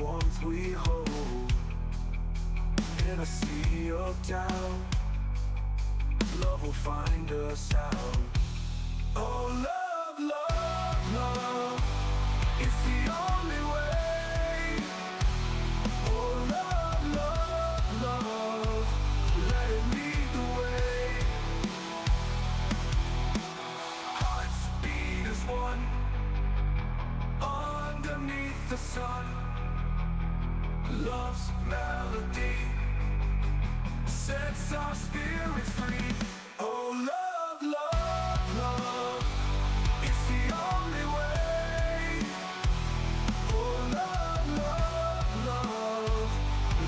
warmth we hold in a sea of doubt. Love will find us out. Oh, love, love, love, it's the only way. Oh, love, love, love, let it lead the way. Hearts beat as one underneath the sun. Love's melody sets our spirits free. Oh, love, love, love, it's the only way. Oh, love, love, love,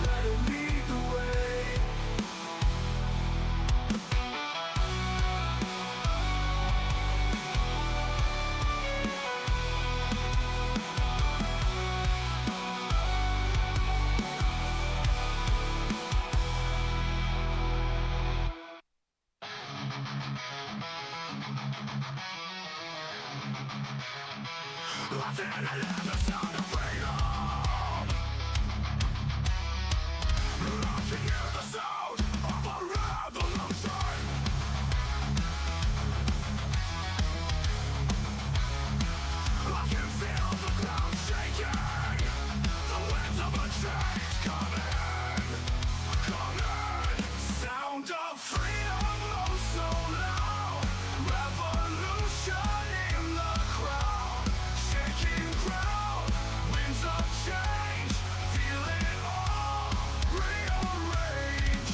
let it lead the way. I feel it in the sound of freedom. I can hear the sound of a revolution. I can feel the ground shaking. The winds of a change coming, coming. Sound of freedom, oh so loud. Revolution in the crowd. Shaking ground, winds of change. Feel it all rearrange.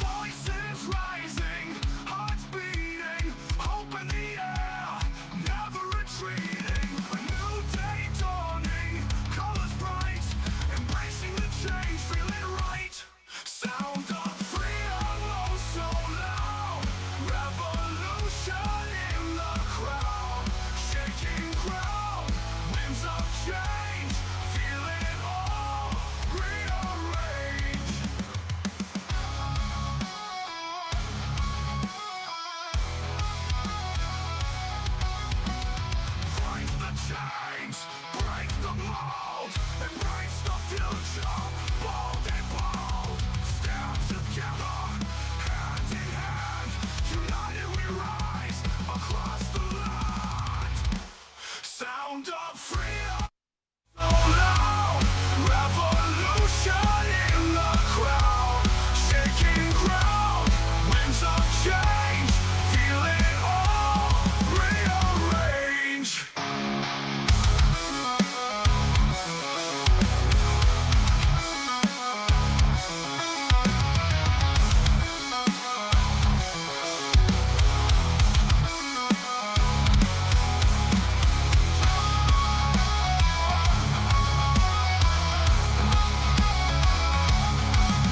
Voices rising, hearts beating, hope in the air, never retreating. A new day dawning, colors bright, embracing the change, feeling right. Sound of freedom, oh so loud. Revolution in the crowd. Shaking ground, winds of change. Feel it all rearrange. Break the chains, break the mold, embrace the future, bold and bold. Stand together, hand in hand, united we rise across the land. Sound of freedom, so loud. Revolution in the crowd. Shaking ground, winds of change. Feel it all rearrange.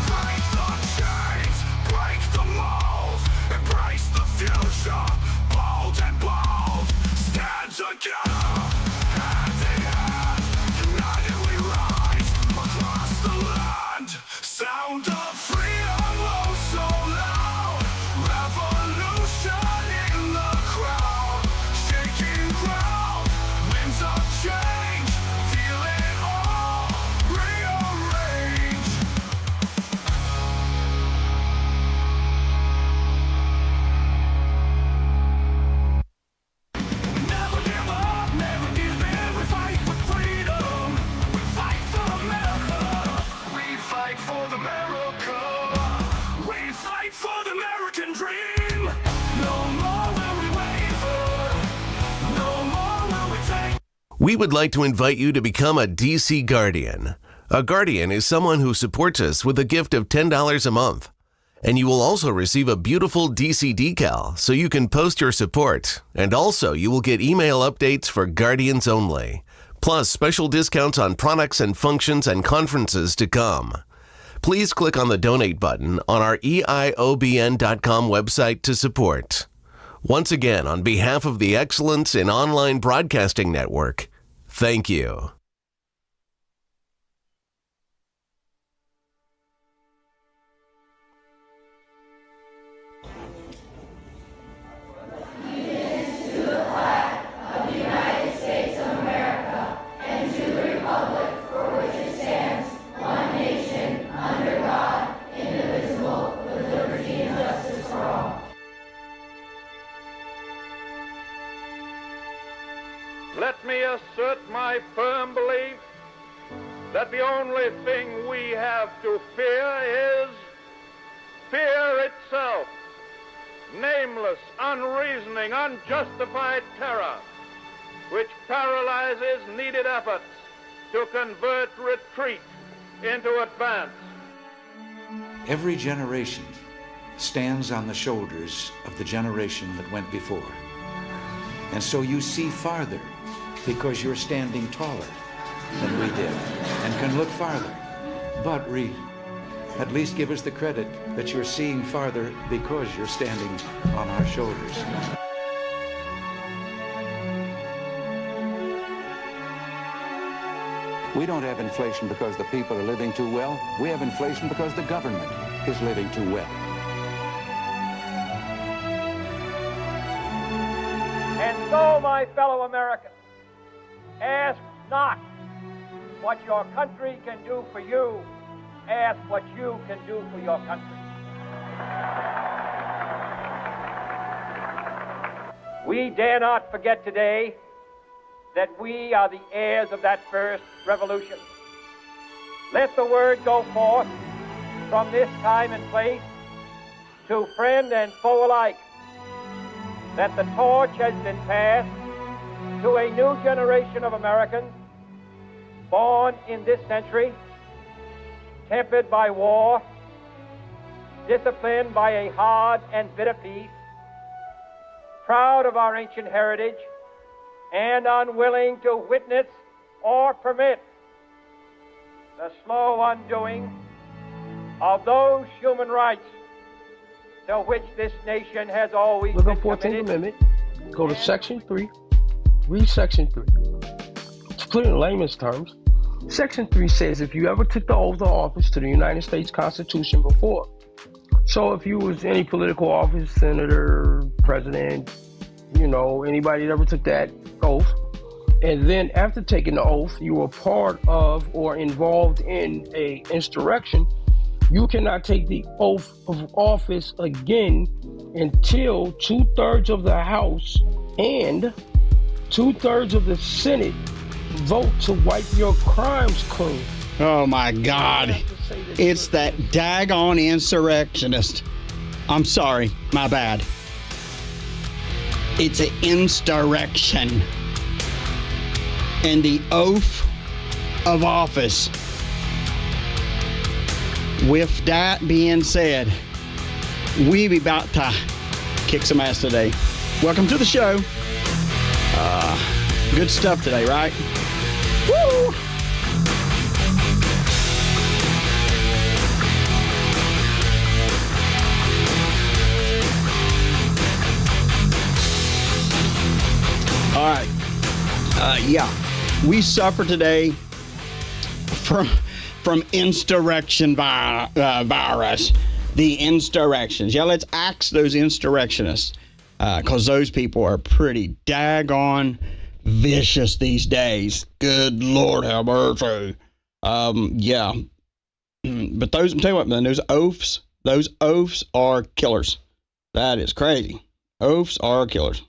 Break the chains, break the mold, embrace the future, bold and bold. Stand together, hand in hand, united we rise across the land. Sound of freedom, oh so loud. Revolution in the crowd. Shaking ground, winds of change. Feel it all rearrange. Never give up, never give in. We fight for freedom. We fight for America. We fight for the America. We fight for the American dream. No more will we waver. No more will we take. We would like to invite you to become a DC Guardian. A Guardian is someone who supports us with a gift of $10 a month. And you will also receive a beautiful DC decal so you can post your support. And also you will get email updates for Guardians only. Plus special discounts on products and functions and conferences to come. Please click on the donate button on our EIOBN.com website to support. Once again, on behalf of the Excellence in Online Broadcasting Network, thank you. Of the United States of America and to the republic for which firm belief that the only thing we have to fear is fear itself. Nameless, unreasoning, unjustified terror, which paralyzes needed efforts to convert retreat into advance. Every generation stands on the shoulders of the generation that went before. And so you see farther because you're standing taller than we did and can look farther. But Reed, at least give us the credit that you're seeing farther because you're standing on our shoulders. We don't have inflation because the people are living too well. We have inflation because the government is living too well. And so, my fellow Americans, ask not what your country can do for you. Ask what you can do for your country. We dare not forget today that we are the heirs of that first revolution. Let the word go forth from this time and place to friend and foe alike that the torch has been passed to a new generation of Americans born in this century, tempered by war, disciplined by a hard and bitter peace, proud of our ancient heritage, and unwilling to witness or permit the slow undoing of those human rights to which this nation has always Look been up 14th committed. Amendment, go to Section 3, read Section 3. To put it in layman's terms, Section 3 says if you ever took the oath of office to the United States Constitution before, so if you was any political office, senator, president, anybody that ever took that oath, and then after taking the oath, you were part of or involved in a insurrection, you cannot take the oath of office again until 2/3 of the House and 2/3 of the Senate vote to wipe your crimes clean. Oh my God. It's that daggone insurrectionist. I'm sorry, my bad. It's an insurrection. And the oath of office. With that being said, we be about to kick some ass today. Welcome to the show. Good stuff today, right? Woo! All right. We suffer today from insurrection virus. The insurrections. Yeah, let's axe those insurrectionists because those people are pretty daggone vicious these days. Good Lord have mercy. Yeah. But those, I'm telling you what, man, those oaths are killers. That is crazy. Oaths are killers.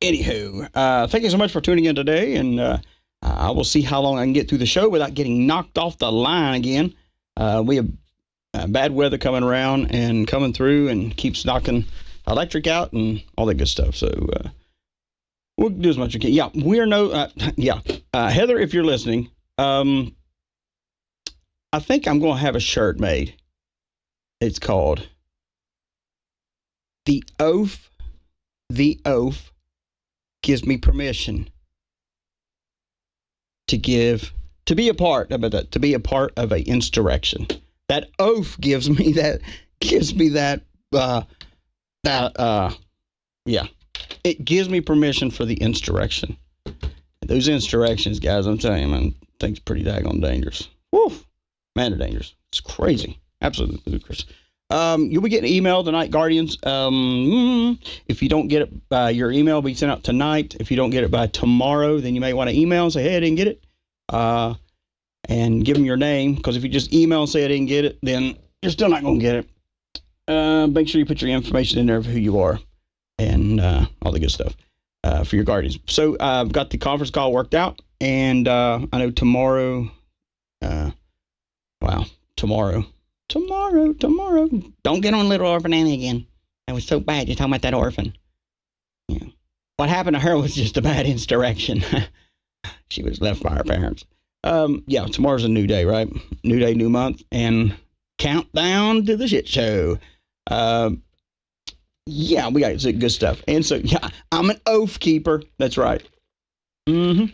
Anywho, thank you so much for tuning in today, and I will see how long I can get through the show without getting knocked off the line again. We have bad weather coming around and coming through and keeps knocking electric out and all that good stuff. So we'll do as much as we can. Yeah, we're Heather, if you're listening, I think I'm going to have a shirt made. It's called The Oath gives me permission to be a part of a insurrection. That oath gives me that it gives me permission for the insurrection. Those insurrections, guys, I'm telling you, man, I think it's pretty daggone dangerous. Woo, man, they're dangerous. It's crazy, absolutely ludicrous. You'll be getting an email tonight, Guardians. If you don't get it, your email will be sent out tonight. If you don't get it by tomorrow, then you may want to email and say, hey, I didn't get it. And give them your name, because if you just email and say I didn't get it, then you're still not going to get it. Make sure you put your information in there of who you are and all the good stuff. for your guardians. So I've got the conference call worked out, and I know tomorrow. Tomorrow. Don't get on Little Orphan Annie again. That was so bad. You're talking about that orphan. Yeah. What happened to her was just a bad insurrection. She was left by her parents. Tomorrow's a new day, right? New day, new month, and countdown to the shit show. We got some good stuff. And so, I'm an oath keeper. That's right. RK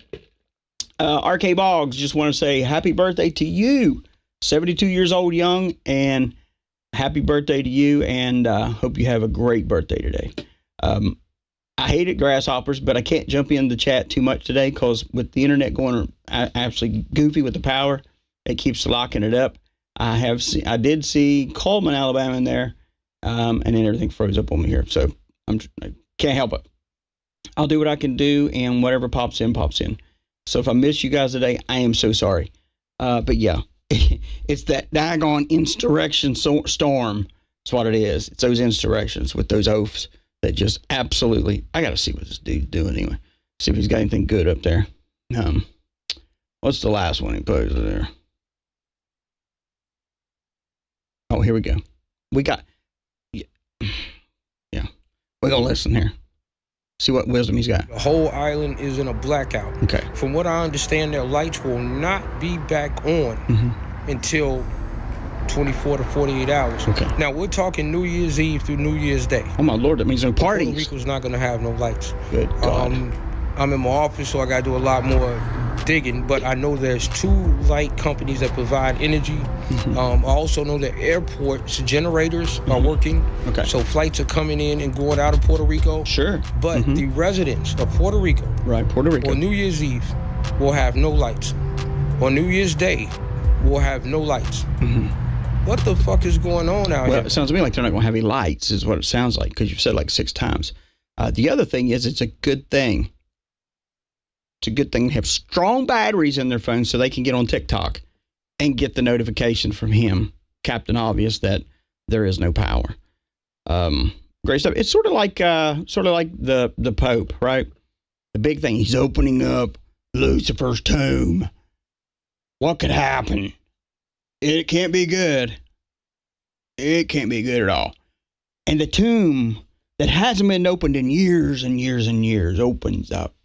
Boggs, just want to say happy birthday to you. 72 years old, young, and happy birthday to you, and hope you have a great birthday today. I hated grasshoppers, but I can't jump in the chat too much today because with the internet going absolutely goofy with the power, it keeps locking it up. I did see Coleman, Alabama in there, and then everything froze up on me here, so I can't help it. I'll do what I can do, and whatever pops in, pops in. So if I miss you guys today, I am so sorry. But yeah. It's that daggone insurrection storm. That's what it is. It's those insurrections with those oaths that just absolutely. I got to see what this dude's doing anyway. See if he's got anything good up there. What's the last one he posted there? Oh, here we go. We got. Yeah. We're gonna listen here. See what wisdom he's got. The whole island is in a blackout. Okay. From what I understand, their lights will not be back on until 24 to 48 hours. Okay. Now, we're talking New Year's Eve through New Year's Day. Oh, my Lord, that means no parties. Puerto Rico's not going to have no lights. Good God. I'm in my office, so I got to do a lot more digging, but I know there's 2 light companies that provide energy. I also know that airports generators are working. Okay. So flights are coming in and going out of Puerto Rico. Sure. But the residents of Puerto Rico, Puerto Rico, on New Year's Eve will have no lights. On New Year's Day, we'll have no lights. What the fuck is going on out here? It sounds to me like they're not going to have any lights, is what it sounds like, because you've said like 6 times. The other thing is, it's a good thing. It's a good thing to have strong batteries in their phones so they can get on TikTok and get the notification from him, Captain Obvious, that there is no power. Great stuff. It's sort of like the Pope, right? The big thing. He's opening up Lucifer's tomb. What could happen? It can't be good. It can't be good at all. And the tomb that hasn't been opened in years and years and years opens up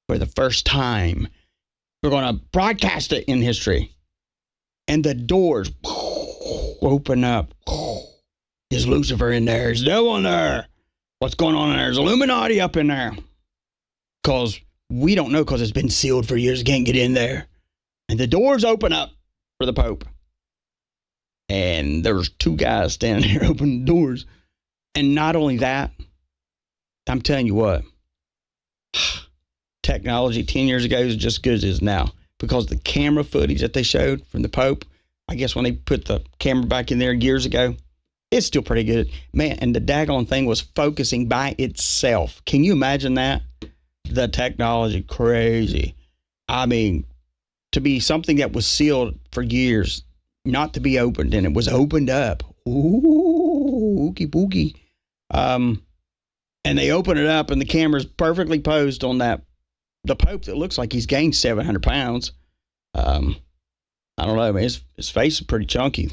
for the first time. We're going to broadcast it in history. And the doors open up. Is Lucifer in there? Is the devil in there? What's going on in there? Is Illuminati up in there? Because we don't know, because it's been sealed for years. Can't get in there. And the doors open up for the Pope. And there's 2 guys standing there opening the doors. And not only that, I'm telling you what, technology 10 years ago is just as good as it is now, because the camera footage that they showed from the Pope, I guess when they put the camera back in there years ago, it's still pretty good. Man, and the daggone thing was focusing by itself. Can you imagine that? The technology, crazy. I mean, to be something that was sealed for years, not to be opened, and it was opened up. Ooh, ookie bookie. And they open it up, and the camera's perfectly posed on that. The Pope that looks like he's gained 700 pounds. I don't know. His face is pretty chunky.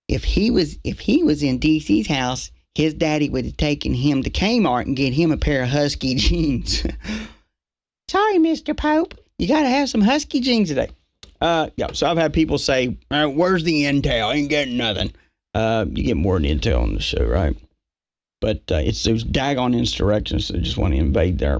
If he was in DC's house, his daddy would have taken him to Kmart and get him a pair of husky jeans. Sorry, Mr. Pope, you got to have some husky jeans today. So I've had people say, "Where's the intel? Ain't getting nothing." You get more than intel on the show, right? But it's those daggone insurrections that just want to invade our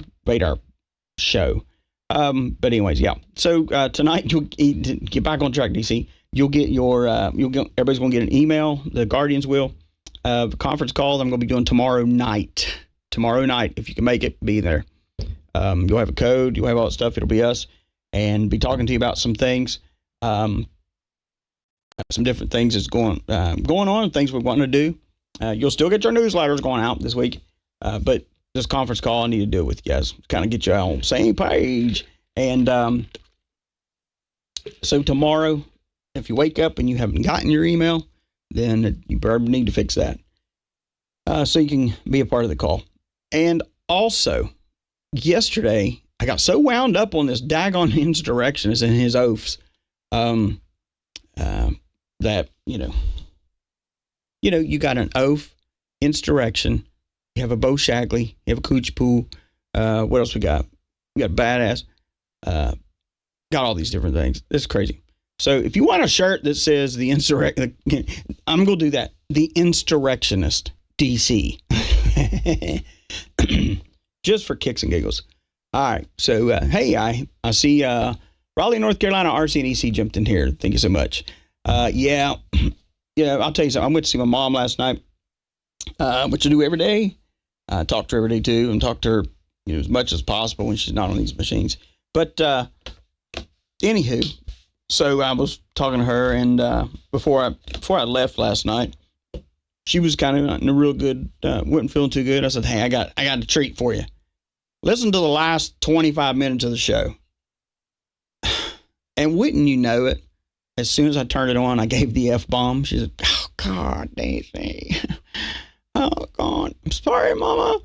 show. But anyways, yeah. So tonight, to get back on track, DC, you'll get everybody's going to get an email. The Guardians will. Conference call I'm going to be doing tomorrow night. Tomorrow night, if you can make it, be there. You'll have a code. You'll have all that stuff. It'll be us, and be talking to you about some things. Some different things that's going on, things we're wanting to do. You'll still get your newsletters going out this week, but this conference call, I need to do it with you guys, kind of get you on the same page. And so tomorrow, if you wake up and you haven't gotten your email, then you probably need to fix that, so you can be a part of the call. And also, yesterday, I got so wound up on this daggone insurrectionist and his oaths that, you got an oath, insurrection, you have a Bo Shagley, you have a Cooch Poo, what else we got? We got badass, got all these different things. It's crazy. So if you want a shirt that says the insurrection, I'm going to do that. The Insurrectionist DC. Just for kicks and giggles. All right. So, hey, I see Raleigh, North Carolina, RCNEC jumped in here. Thank you so much. Yeah, I'll tell you something. I went to see my mom last night, which I do every day. I talk to her every day, too, and talk to her as much as possible when she's not on these machines. But anywho, so I was talking to her, and before I left last night, she was kind of in a real good, wasn't feeling too good. I said, hey, I got a treat for you. Listen to the last 25 minutes of the show. And wouldn't you know it, as soon as I turned it on, I gave the F-bomb. She said, oh, God, Daisy. Oh, God. I'm sorry, Mama.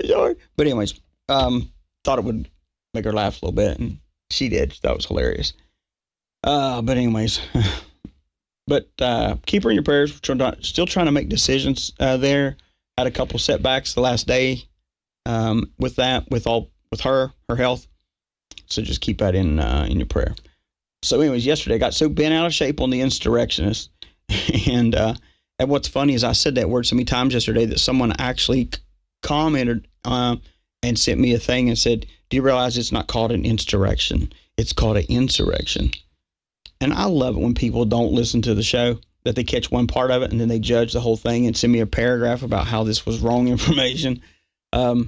Sorry. But anyways, thought it would make her laugh a little bit, and she did. She thought it was hilarious. But anyways, keep her in your prayers. We're still trying to make decisions there. Had a couple setbacks the last day with her health. So just keep that in your prayer. So anyways, yesterday I got so bent out of shape on the insurrectionist. And what's funny is I said that word so many times yesterday that someone actually commented and sent me a thing and said, do you realize it's not called an insurrection? It's called an insurrection. And I love it when people don't listen to the show, that they catch one part of it and then they judge the whole thing and send me a paragraph about how this was wrong information. But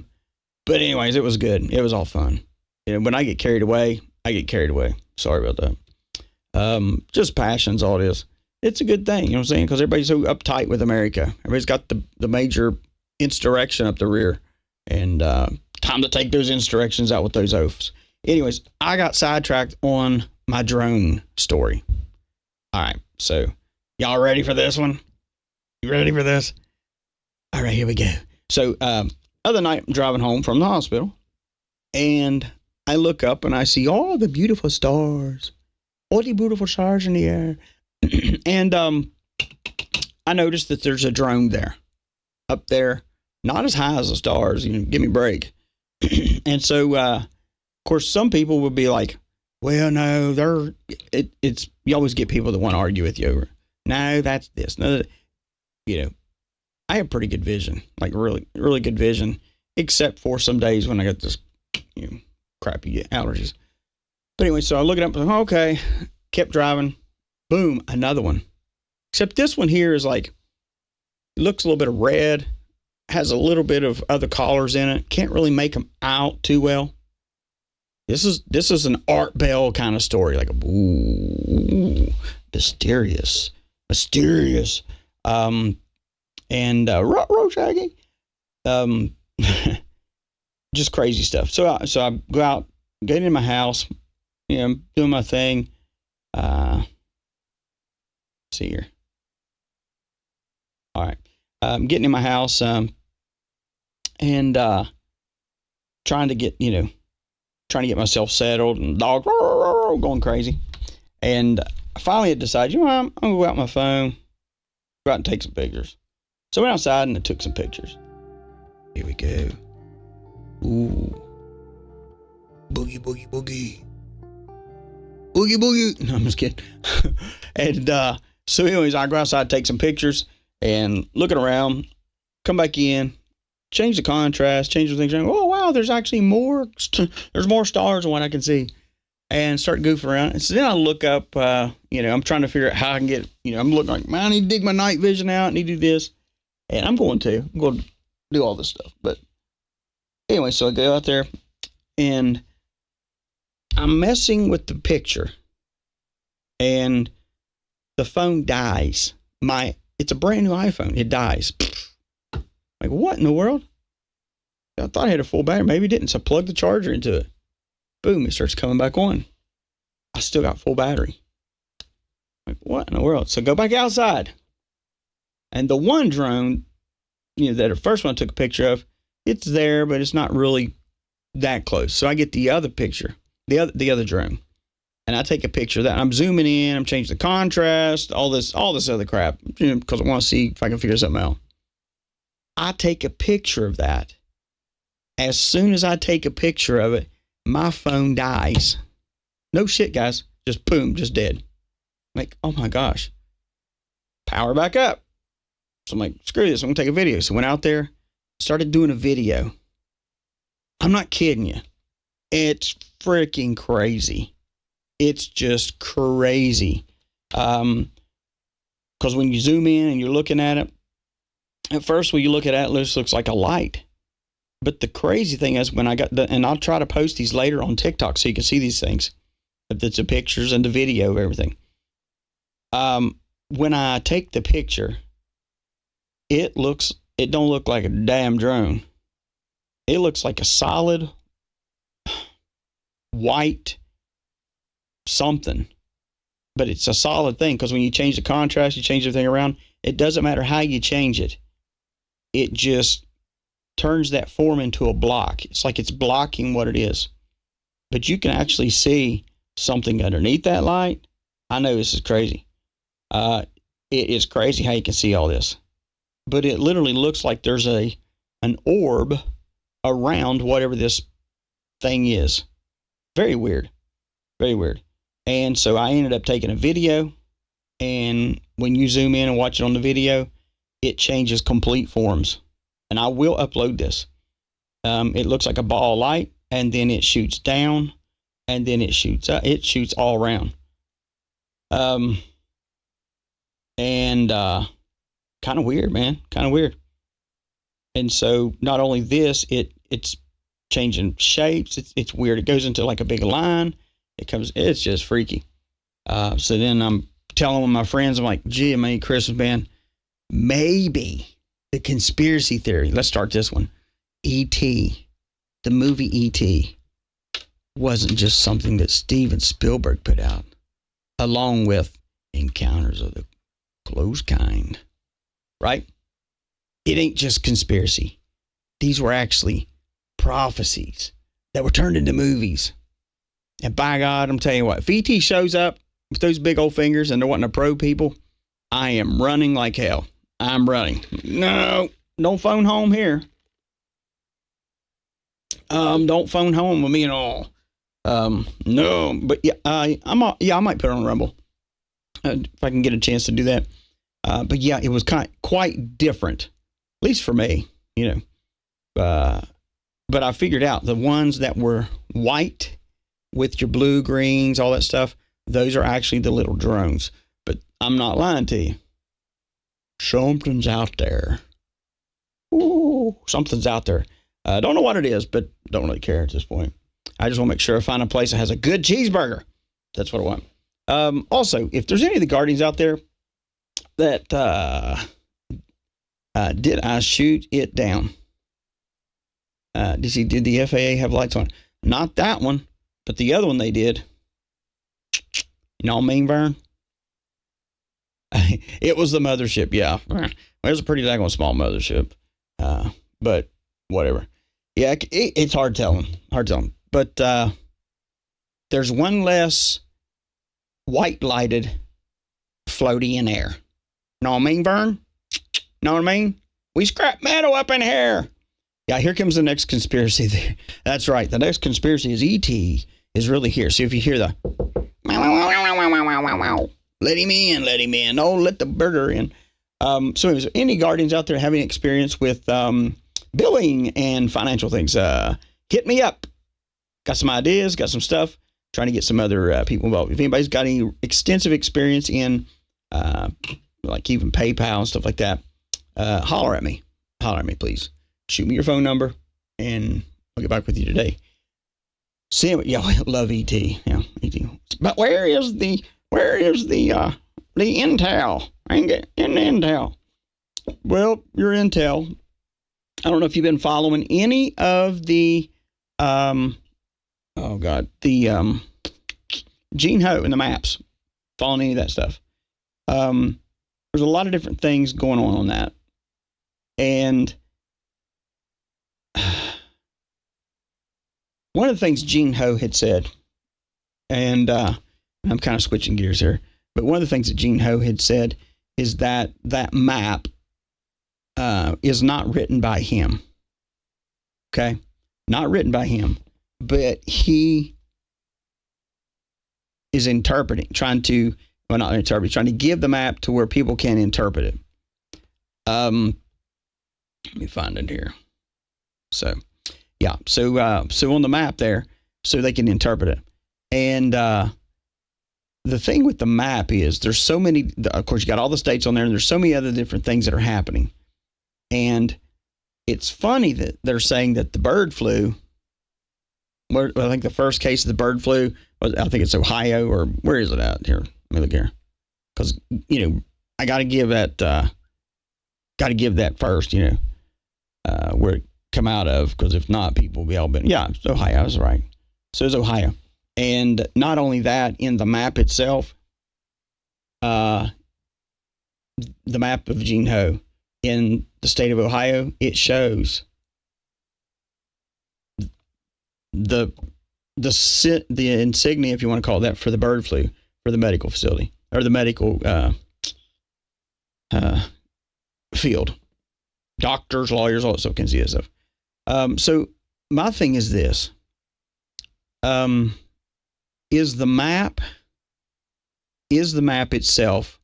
anyways, it was good. It was all fun. When I get carried away, I get carried away. Sorry about that. Just passion's all it is. It's a good thing, you know what I'm saying? Because everybody's so uptight with America. Everybody's got the major insurrection up the rear. And time to take those insurrections out with those oaths. Anyways, I got sidetracked on my drone story. All right, so y'all ready for this one? You ready for this? All right, here we go. So other night, I'm driving home from the hospital, and I look up and I see all the beautiful stars, all the beautiful stars in the air. And I noticed that there's a drone there, up there, not as high as the stars, give me a break. And so, of course, some people would be like, well, no, it's you always get people that want to argue with you over, no, that's this. No, I have pretty good vision, like really, really good vision, except for some days when I got this, crappy allergies. But anyway, so I look it up, okay, kept driving, boom, another one. Except this one here is like, it looks a little bit of red, has a little bit of other colors in it. Can't really make them out too well. This is an Art Bell kind of story, like ooh, mysterious, and Shaggy, just crazy stuff. So I go out, get in my house, doing my thing. Let's see here. All right, I'm getting in my house, and trying to get myself settled, and the dog going crazy. And I finally had decided, I'm gonna go out my phone, go out and take some pictures. So I went outside and I took some pictures. Here we go. Ooh. Boogie, boogie, boogie. Boogie, boogie. No, I'm just kidding. And so anyways, I go outside, take some pictures, and looking around, come back in, change the contrast, change the things around. Oh, wow, there's actually more. There's more stars than what I can see. And start goofing around. And so then I look up, I'm trying to figure out how I can get, I'm looking like, man, I need to dig my night vision out. I need to do this. And I'm going to do all this stuff. But anyway, so I go out there and I'm messing with the picture. And the phone dies. It's a brand new iPhone. It dies. Like, what in the world? I thought I had a full battery. Maybe it didn't. So I plugged the charger into it. Boom, it starts coming back on. I still got full battery. Like, what in the world? So go back outside. And the one drone, that the first one I took a picture of, it's there, but it's not really that close. So I get the other picture, the other drone, and I take a picture of that. I'm zooming in, I'm changing the contrast, all this other crap, because I want to see if I can figure something out. I take a picture of that. As soon as I take a picture of it, my phone dies. No shit, guys. Just boom, just dead. Like, oh my gosh. Power back up. So I'm like, screw this, I'm going to take a video. So I went out there, started doing a video. I'm not kidding you. It's freaking crazy. It's just crazy. Because when you zoom in and you're looking at it, at first when you look at it, it looks like a light. But the crazy thing is when I got and I'll try to post these later on TikTok so you can see these things. It's the pictures and the video of everything. When I take the picture, it don't look like a damn drone. It looks like a solid white something. But it's a solid thing because when you change the contrast, you change everything around, it doesn't matter how you change it. It just turns that form into a block. It's like it's blocking what it is. But you can actually see something underneath that light. I know this is crazy. It is crazy how you can see all this. But it literally looks like there's an orb around whatever this thing is. Very weird. Very weird. And so I ended up taking a video, and when you zoom in and watch it on the video, it changes complete forms. And I will upload this. It looks like a ball of light, and then it shoots down, and then it shoots up. It shoots all around. Kind of weird, man. Kind of weird. And so not only this, it's changing shapes. It's weird. It goes into like a big line. It's just freaky. So then I'm telling my friends, I'm like, gee, Merry Christmas, man. Maybe the conspiracy theory. Let's start this one. E.T., the movie E.T., wasn't just something that Steven Spielberg put out, along with Encounters of the Close Kind. Right? It ain't just conspiracy. These were actually prophecies that were turned into movies. And by God, I'm telling you what, if E.T. shows up with those big old fingers and they're wanting to probe people, I am running like hell. I'm running. No, don't phone home here. Don't phone home with me at all. No, but yeah, I might put it on Rumble if I can get a chance to do that. But yeah, it was quite different, at least for me, you know. But I figured out the ones that were white with your blue, greens, all that stuff, those are actually the little drones. But I'm not lying to you. Something's out there. Ooh, something's out there. I don't know what it is, but don't really care at this point. I just want to make sure I find a place that has a good cheeseburger. That's what I want. Also, if there's any of the Guardians out there that did I shoot it down? Did the FAA have lights on? Not that one, but the other one they did. You know what I mean, Vern? It was the mothership, yeah. It was a pretty daggone small mothership. But whatever. Yeah, it's hard telling. But there's one less white lighted floaty in air. Know what I mean, Vern? Know what I mean? We scrap metal up in here. Yeah, here comes the next conspiracy there. That's right. The next conspiracy is E.T. is really here. See if you hear the let him in. Oh, let the burger in. So anyways, any Guardians out there having experience with billing and financial things, hit me up. Got some ideas, got some stuff. Trying to get some other people involved. If anybody's got any extensive experience in like even PayPal and stuff like that, holler at me. Holler at me, please. Shoot me your phone number, and I'll get back with you today. See, y'all love ET. Yeah, ET. But where is the intel? I ain't getting the intel. Well, your intel. I don't know if you've been following any of the Gene Ho and the maps. Following any of that stuff. There's a lot of different things going on that. And one of the things Gene Ho had said, and I'm kind of switching gears here, but one of the things that Gene Ho had said is that that map is not written by him. Okay? Not written by him, but he is trying to give the map to where people can interpret it. Let me find it here. So, yeah. So on the map there, so they can interpret it. And the thing with the map is there's so many, of course, you got all the states on there, and there's so many other different things that are happening. And it's funny that they're saying that the bird flu, I think the first case of the bird flu was, I think it's Ohio, or where is it out here? Let me look here. Because, I got to give that first, where it come out of, because if not, people will be all been, yeah, it's Ohio, I was right. So it's Ohio. And not only that, in the map itself, the map of Gene Ho in the state of Ohio, it shows the insignia, if you want to call it that, for the bird flu, for the medical facility, or the medical field. Doctors, lawyers, all that stuff, can see that stuff. So my thing is this. Is the map itself,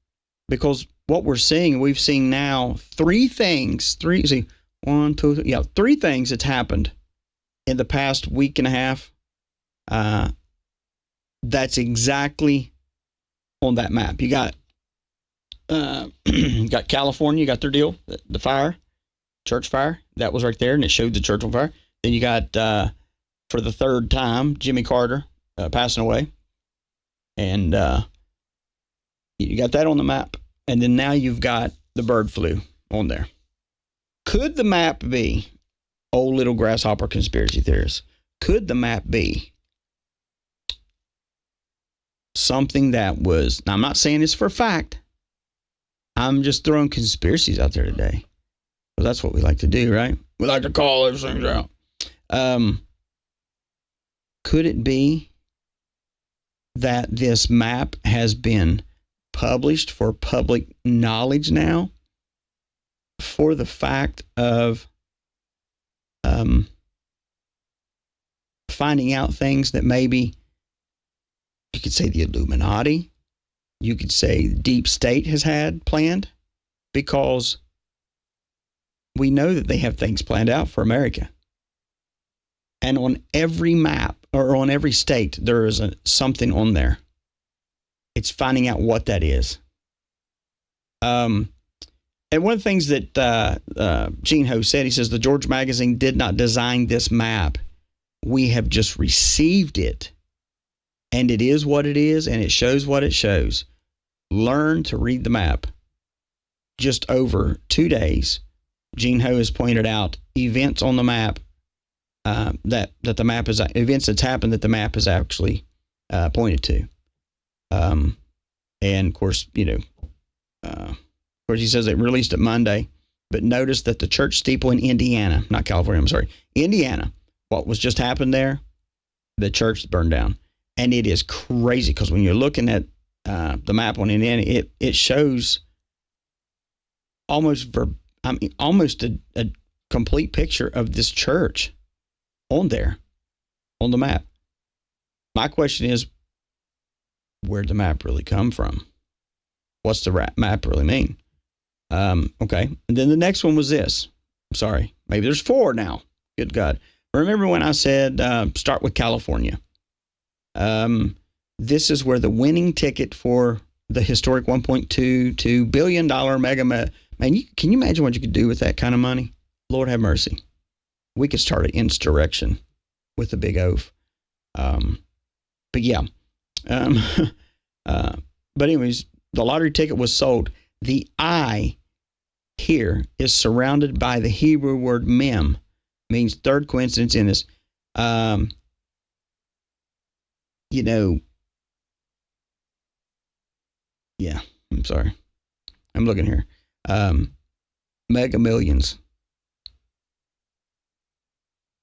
because what we've seen now three things that's happened in the past week and a half. That's exactly on that map. You got you got California, you got their deal, the fire, church fire, that was right there, and it showed the church on fire. Then you got for the third time, Jimmy Carter passing away. And you got that on the map. And then now you've got the bird flu on there. Could the map be, old little grasshopper conspiracy theorists, could the map be something that was, now I'm not saying it's for a fact, I'm just throwing conspiracies out there today. Well, that's what we like to do, right? We like to call those things out. Could it be that this map has been published for public knowledge now, for the fact of finding out things that maybe you could say the Illuminati, you could say the deep state has had planned, because we know that they have things planned out for America. And on every map, or on every state, there is something on there. It's finding out what that is. And one of the things that Gene Ho said, he says, the George Magazine did not design this map. We have just received it. And it is what it is, and it shows what it shows. Learn to read the map. Just over 2 days, Gene Ho has pointed out events on the map that the map is, events that's happened that the map is actually pointed to. And of course, he says they released it Monday, but notice that the church steeple in Indiana, not California, I'm sorry, Indiana, what was just happened there, the church burned down. And it is crazy, because when you're looking at the map on Indiana, it shows almost a complete picture of this church on there, on the map. My question is, where'd the map really come from? What's the map really mean? Okay. And then the next one was this. I'm sorry. Maybe there's 4 now. Good God. Remember when I said start with California? This is where the winning ticket for the historic $1.22 billion mega. Man, can you imagine what you could do with that kind of money? Lord have mercy. We could start an insurrection with a big oath. But yeah. But anyways, the lottery ticket was sold. The I here is surrounded by the Hebrew word mem, means third coincidence in this. Yeah, I'm sorry. I'm looking here. Mega Millions.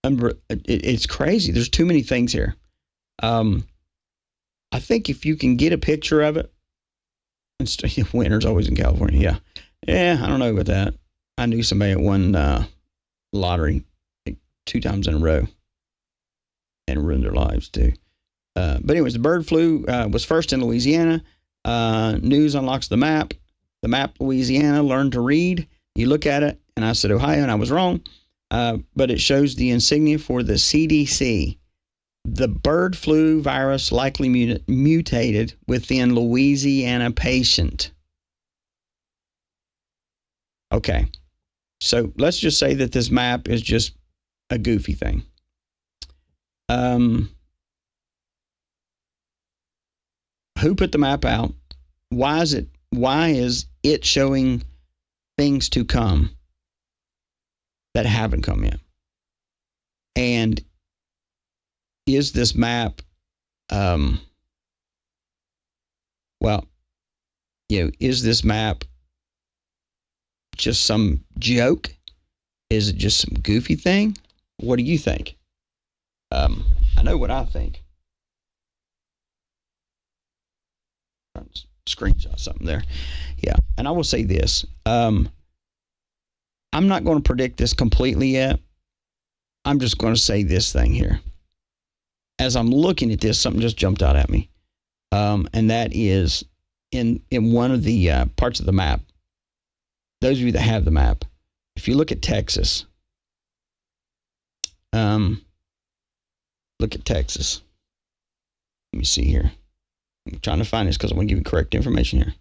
It's crazy. There's too many things here. I think if you can get a picture of it, winter's always in California. Yeah, I don't know about that. I knew somebody that won lottery like 2 times in a row and ruined their lives too. But anyways, the bird flu was first in Louisiana. News unlocks the map. The map, Louisiana, learn to read. You look at it, and I said Ohio, and I was wrong. But it shows the insignia for the CDC. The bird flu virus likely mutated within Louisiana patient. Okay, so let's just say that this map is just a goofy thing. Who put the map out? Why is it showing things to come that haven't come yet? And is this map, is this map just some joke? Is it just some goofy thing? What do you think? I know what I think. Screenshot something there. Yeah, and I will say this. I'm not going to predict this completely yet. I'm just going to say this thing here. As I'm looking at this, something just jumped out at me. And that is in one of the parts of the map. Those of you that have the map, if you look at Texas, look at Texas. Let me see here. I'm trying to find this because I want to give you correct information here.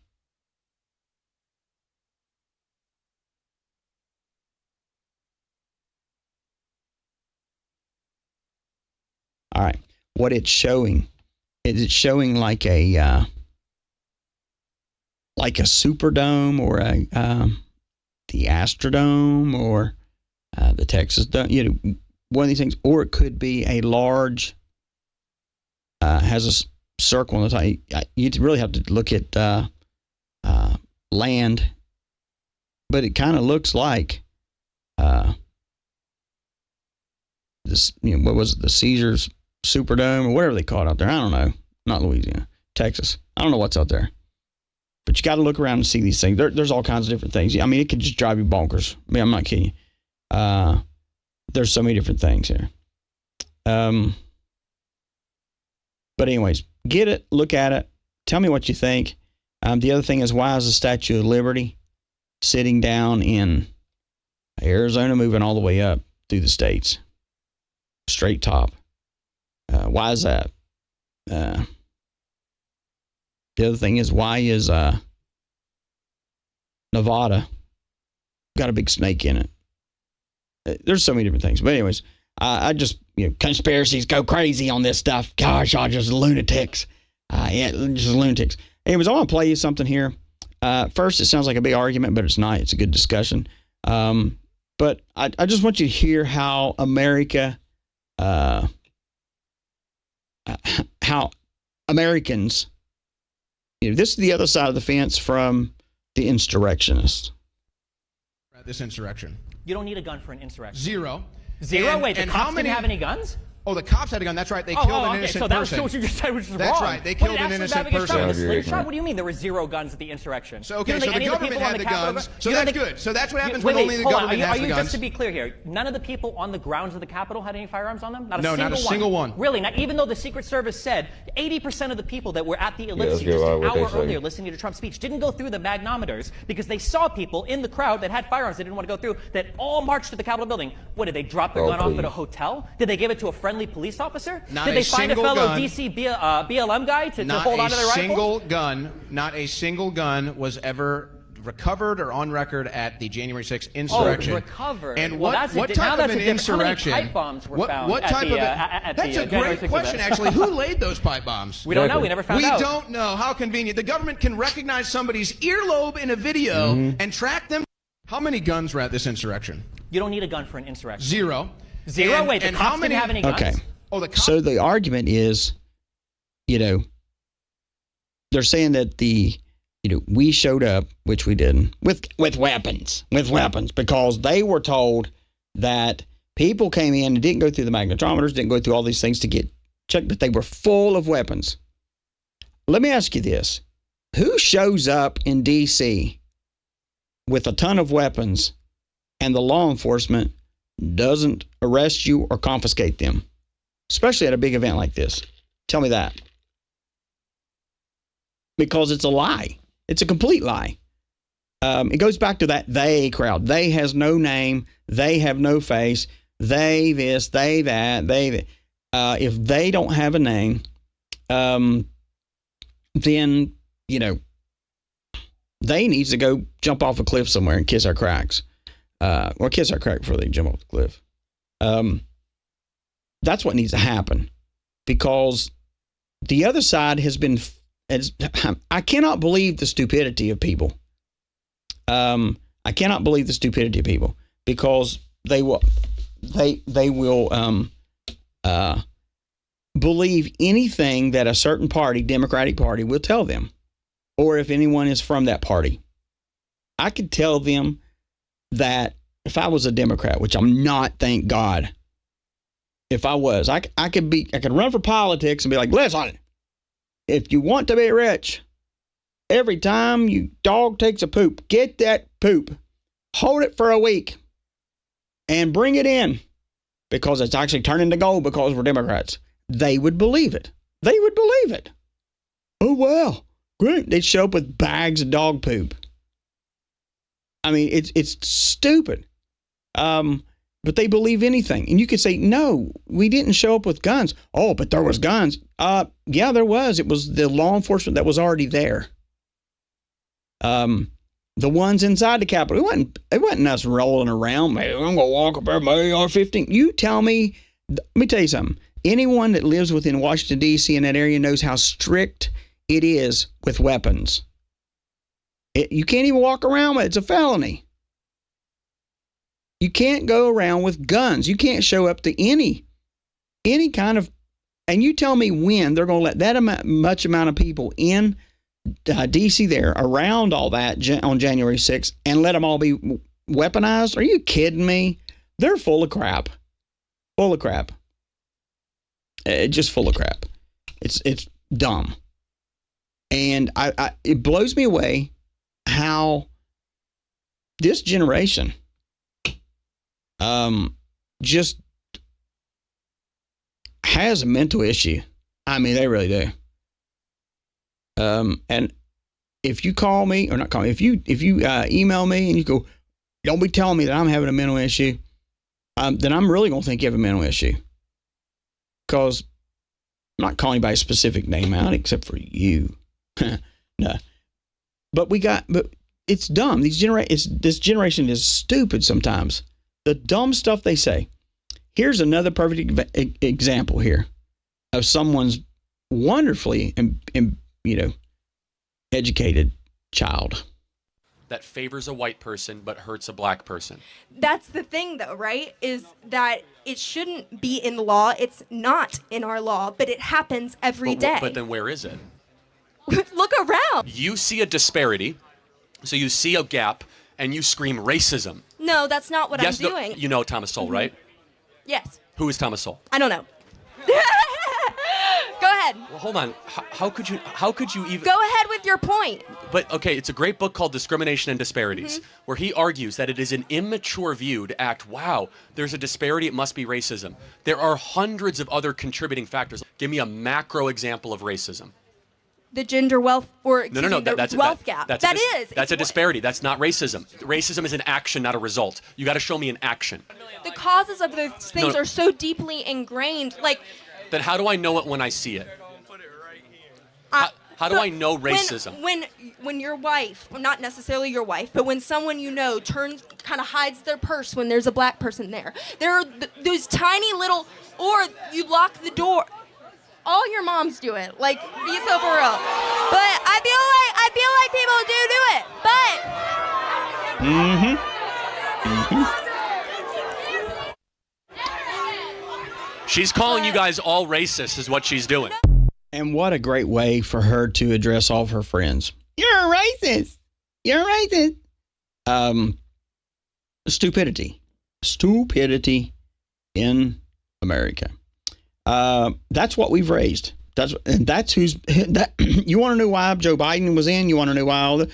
All right. What it's showing is it's showing like a Superdome or the Astrodome or the Texas Dome. One of these things, or it could be a large has a circle on the top. You really have to look at land, but it kind of looks like this. What was it, the Caesars Superdome or whatever they call it out there? I don't know. Not Louisiana, Texas. I don't know what's out there. But you got to look around and see these things. There's all kinds of different things. I mean, it could just drive you bonkers. I mean, I'm not kidding you. There's so many different things here. But anyways, get it, look at it, tell me what you think. The other thing is, why is the Statue of Liberty sitting down in Arizona, moving all the way up through the states? Straight top. Why is that? The other thing is, why is Nevada got a big snake in it? There's so many different things. But anyways, I just, conspiracies go crazy on this stuff. Gosh, y'all just lunatics. Just lunatics. Anyways, I want to play you something here. First, it sounds like a big argument, but it's not. It's a good discussion. But I just want you to hear how America, how Americans, this is the other side of the fence from the insurrectionists. This insurrection. You don't need a gun for an insurrection. Zero. Wait, the cops didn't have any guns? Oh, the cops had a gun. That's right. They killed an innocent person. So what you just said was wrong. That's right. They killed an innocent person. What do you mean there were 0 guns at the insurrection? So, okay, so the government had the guns. So that's good. So that's what happens when only the government has the guns. Just to be clear here, none of the people on the grounds of the Capitol had any firearms on them? No, not a single one. Really? Not even though the Secret Service said 80% of the people that were at the ellipse just an hour earlier listening to Trump's speech didn't go through the magnometers because they saw people in the crowd that had firearms they didn't want to go through that all marched to the Capitol building. What, did they drop their gun off at a hotel? Did they give it to a friendly police officer? Did they find a fellow DC BLM guy to hold onto their rifles? Not a single gun was ever recovered or on record at the January 6th insurrection. Oh, recovered. And what type of an insurrection? How many pipe bombs were found? What type of it? That's a great question, actually. Who laid those pipe bombs? We don't know. We never found out. We don't know. How convenient. The government can recognize somebody's earlobe in a video and track them. How many guns were at this insurrection? You don't need a gun for an insurrection. 0. Wait, the cops didn't have any guns? Okay. So the argument is, they're saying that we showed up, which we didn't, with weapons, because they were told that People came in and didn't go through the magnetometers, didn't go through all these things to get checked, but they were full of weapons. Let me ask you this. Who shows up in D.C. with a ton of weapons and the law enforcement doesn't arrest you or confiscate them, especially at a big event like this? Tell me that. Because it's a lie. It's a complete lie. It goes back to that they crowd. They has no name. They have no face. They this, they that, they that. If they don't have a name, then, you know, they needs to go jump off a cliff somewhere and kiss our cracks. Or kiss our crack before they jump off the cliff. That's what needs to happen. Because the other side has been... I cannot believe the stupidity of people. I cannot believe the stupidity of people because they will believe anything that a certain party, Democratic Party, will tell them, or if anyone is from that party. I could tell them that if I was a Democrat, which I'm not, thank God. If I was, I could run for politics and be like, listen, if you want to be rich, every time your dog takes a poop, get that poop, hold it for a week, and bring it in because it's actually turning to gold because we're Democrats. They would believe it. They would believe it. Oh, wow. Great. They'd show up with bags of dog poop. I mean, it's stupid. But they believe anything. And you could say, no, we didn't show up with guns. Oh, but there was guns. Yeah, there was. It was the law enforcement that was already there. The ones inside the Capitol, it wasn't us rolling around. Man, I'm going to walk up there, my AR-15. You tell me, let me tell you something. Anyone that lives within Washington, D.C. in that area knows how strict it is with weapons. You can't even walk around with it. It's a felony. You can't go around with guns. You can't show up to any kind of, and you tell me when they're going to let that much amount of people in D.C. there around all that on January 6th and let them all be weaponized? Are you kidding me? They're full of crap. Full of crap. Just full of crap. It's dumb. And it blows me away how this generation just has a mental issue. I mean, they really do. And if you call me, or not call me, if you email me and you go, don't be telling me that I'm having a mental issue, then I'm really going to think you have a mental issue. Because I'm not calling by a specific name out except for you. No. But it's dumb. This generation is stupid sometimes. The dumb stuff they say. Here's another perfect example here of someone's wonderfully educated child that favors a white person but hurts a black person. That's the thing, though, right? Is that it shouldn't be in the law. It's not in our law, but it happens every day. But then where is it? Look around. You see a disparity, so you see a gap, and you scream racism. No, that's not what I'm doing. You know Thomas Sowell, right? Yes. Who is Thomas Sowell? I don't know. Go ahead. Well, hold on. How could you even... Go ahead with your point. But, okay, it's a great book called Discrimination and Disparities, where he argues that it is an immature view to act, wow, there's a disparity, it must be racism. There are hundreds of other contributing factors. Give me a macro example of racism. The gender wealth, or that's wealth gap. That's a disparity. That's not racism. Racism is an action, not a result. You got to show me an action. The causes of those things are so deeply ingrained. Like, then how do I know it when I see it? How do I know racism? When your wife, well, not necessarily your wife, but when someone you know kind of hides their purse when there's a black person there. There are those tiny little, or you lock the door. All your moms do it. Like, be so for real. But I feel like people do do it. But She's calling you guys all racist is what she's doing. And what a great way for her to address all of her friends. You're a racist. You're a racist. Stupidity. in America. That's what we've raised. That's who's that. You want to know why Joe Biden was in? You want to know why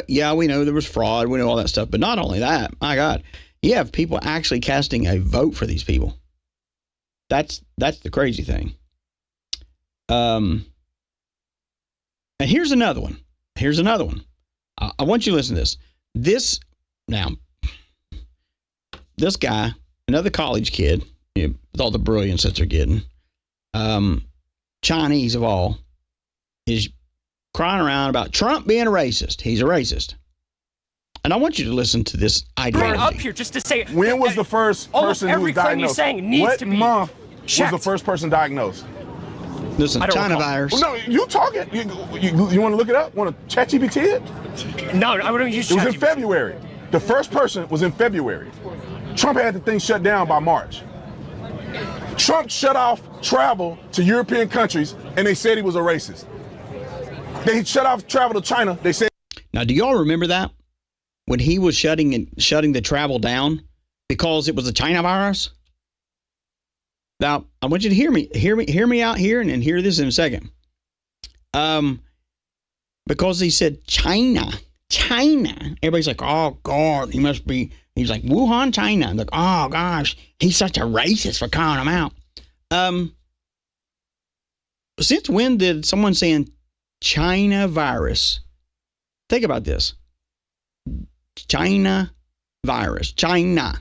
yeah, we know there was fraud. We know all that stuff. But not only that, my God, you have people actually casting a vote for these people. That's the crazy thing. And here's another one. I want you to listen to this. This guy, another college kid, with all the brilliance that they're getting, Chinese of all, is crying around about Trump being a racist. He's a racist. And I want you to listen to this ideology. Up here just to say, when was the first person who was diagnosed? Saying needs what to be month checked. was the first person diagnosed? Listen, China virus. No, you talking? You want to look it up? Want to ChatGPT it? No, I wouldn't use ChatGPT. It was in February. The first person was in February. Trump had the thing shut down by March. Trump shut off travel to European countries, and they said he was a racist. They shut off travel to China. They said. Now, do y'all remember that? When he was shutting the travel down because it was a China virus? Now, I want you to hear me out here and hear this in a second. Because he said China. Everybody's like, oh, God, he must be. He's like, Wuhan, China. I'm like, oh, gosh, he's such a racist for calling him out. Since when did someone saying China virus? Think about this. China virus. China.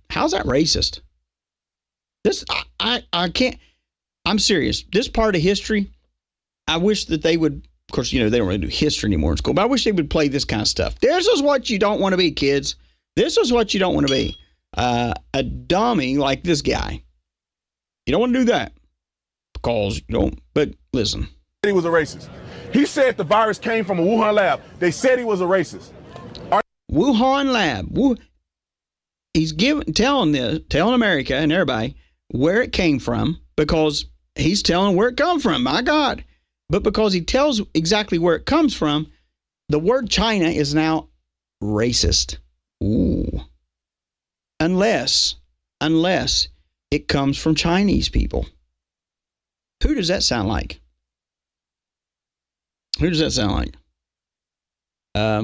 How's that racist? This, I can't, I'm serious. This part of history, I wish that they would, of course, they don't really do history anymore in school, but I wish they would play this kind of stuff. This is what you don't want to be, kids. This is what you don't want to be. A dummy like this guy. You don't want to do that because you don't, but listen. He was a racist. He said the virus came from a Wuhan lab. They said he was a racist. Wuhan lab. He's telling America and everybody where it came from because he's telling where it comes from. My God. But because he tells exactly where it comes from, the word China is now racist. Ooh. Unless it comes from Chinese people. Who does that sound like? Who does that sound like? I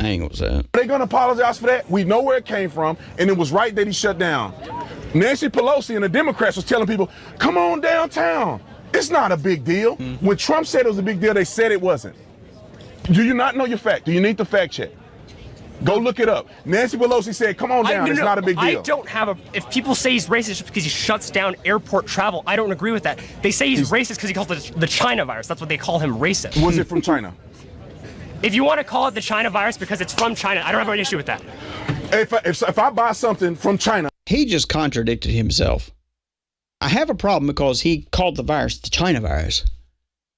ain't gonna say it. Are they gonna apologize for that? We know where it came from, and it was right that he shut down. Nancy Pelosi and the Democrats was telling people, come on downtown. It's not a big deal. Mm-hmm. When Trump said it was a big deal, they said it wasn't. Do you not know your fact? Do you need the fact check? Go look it up. Nancy Pelosi said, come on down, it's not a big deal. I don't have if people say he's racist just because he shuts down airport travel, I don't agree with that. They say he's racist because he calls it the China virus. That's what they call him, racist. Was it from China? If you want to call it the China virus because it's from China, I don't have an issue with that. If I buy something from China. He just contradicted himself. I have a problem because he called the virus the China virus.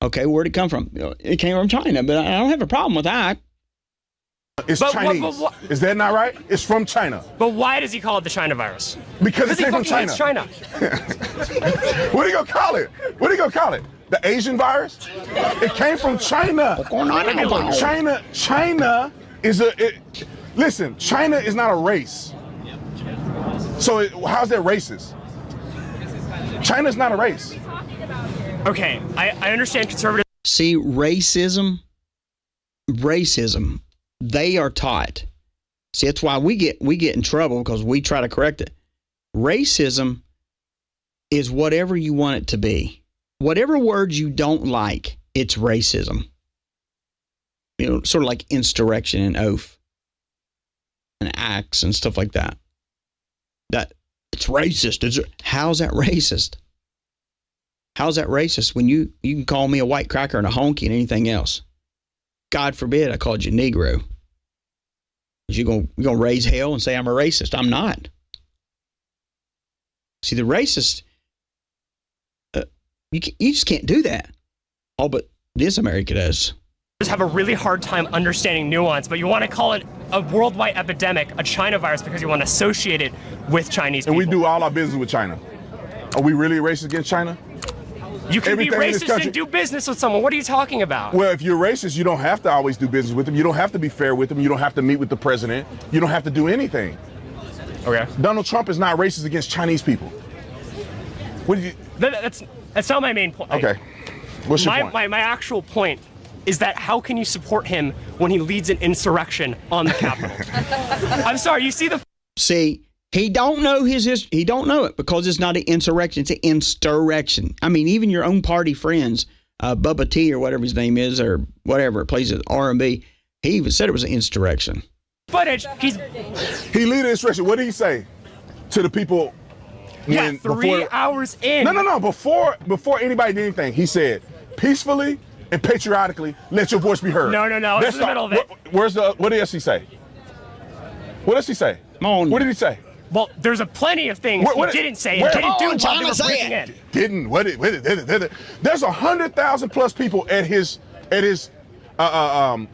Okay, where'd it come from? It came from China, but I don't have a problem with that. It's Chinese. Is that not right? It's from China. But why does he call it the China virus? Because it came from China. China. What are you gonna call it? What are you gonna call it? The Asian virus? It came from China. China is listen, China is not a race. So how's that racist? China's not a race. Okay, I understand conservative. See, racism, they are taught. See, that's why we get in trouble because we try to correct it. Racism is whatever you want it to be. Whatever words you don't like, it's racism. Sort of like insurrection and oath and acts and stuff like that. That it's racist. How's that racist? How's that racist when you can call me a white cracker and a honky and anything else? God forbid I called you Negro. You're gonna raise hell and say I'm a racist. I'm not. See, the racist, you just can't do that. Oh, but this America does. Have a really hard time understanding nuance, but you want to call it a worldwide epidemic, a China virus, because you want to associate it with Chinese people. And we do all our business with China. Are we really racist against China? You can be everything in this racist country. and do business with someone. What are you talking about? Well, if you're racist, you don't have to always do business with them. You don't have to be fair with them. You don't have to meet with the president. You don't have to do anything. Okay. Donald Trump is not racist against Chinese people. What did you? That's not my main point. Okay. What's your point? My actual point is that how can you support him when he leads an insurrection on the Capitol? I'm sorry, you see the... See, he don't know he don't know it because it's not an insurrection, it's an insurrection. I mean, even your own party friends, Bubba T or whatever his name is, or whatever, plays at R&B, he even said it was an insurrection. But he lead an insurrection. What did he say to the people? Yeah, before, hours in. No. Before anybody did anything, he said, peacefully and patriotically, let your voice be heard. No. It's in the middle of it. What else he say? What else he say? What did he say? Well, there's a plenty of things he didn't say and didn't do while they were breaking in. Didn't. There's 100,000 plus people at his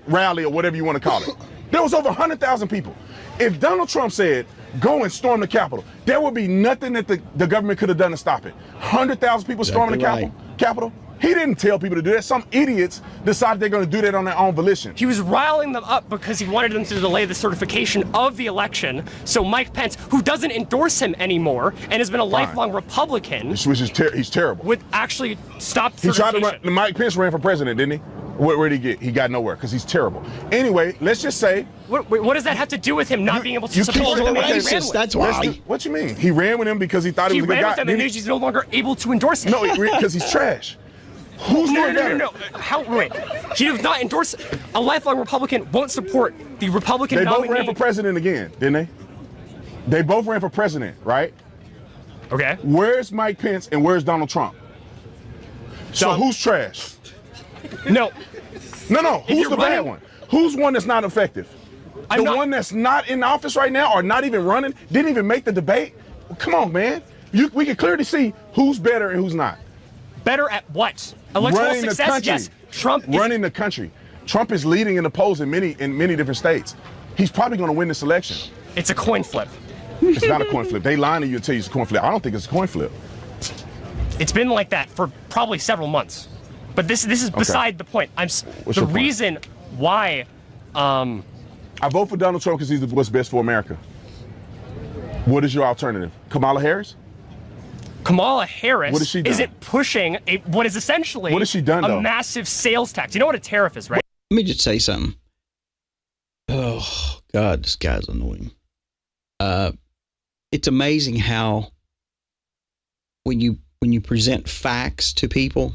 rally or whatever you want to call it. There was over 100,000 people. If Donald Trump said, go and storm the Capitol, there would be nothing that the government could have done to stop it. 100,000 people storming the Capitol. He didn't tell people to do that. Some idiots decided they're going to do that on their own volition. He was riling them up because he wanted them to delay the certification of the election. So Mike Pence, who doesn't endorse him anymore and has been a lifelong Republican, which is he's terrible, would actually stop the certification. He tried to run. Mike Pence ran for president, didn't he? Where did he get? He got nowhere because he's terrible. Anyway, let's just say. What does that have to do with him not being able to support the man he ran with? That's why. What you mean? He ran with him because he thought he was a good guy. He ran with him and he's no longer able to endorse him. No, because he's trash. Who's doing better? No. Wait. He does not endorse. A lifelong Republican won't support the Republican nominee. They both ran for president again, didn't they? They both ran for president, right? Okay. Where's Mike Pence and where's Donald Trump? So who's trash? No. Who's the bad one? Who's one that's not effective? The one that's not in office right now or not even running, didn't even make the debate? Well, come on, man. We can clearly see who's better and who's not. Better at what? Electoral success? Yes. Trump is running the country. Trump is leading in the polls in many different states. He's probably going to win this election. It's a coin flip. It's not a coin flip. They lying to you and tell you it's a coin flip. I don't think it's a coin flip. It's been like that for probably several months. But this is beside the point. The reason why I vote for Donald Trump because he's what's best for America. What is your alternative? Kamala Harris? Kamala Harris what has she done? Isn't pushing what is essentially what has she done, a massive sales tax. You know what a tariff is, right? Let me just say something. Oh, God, this guy's annoying. It's amazing how when you present facts to people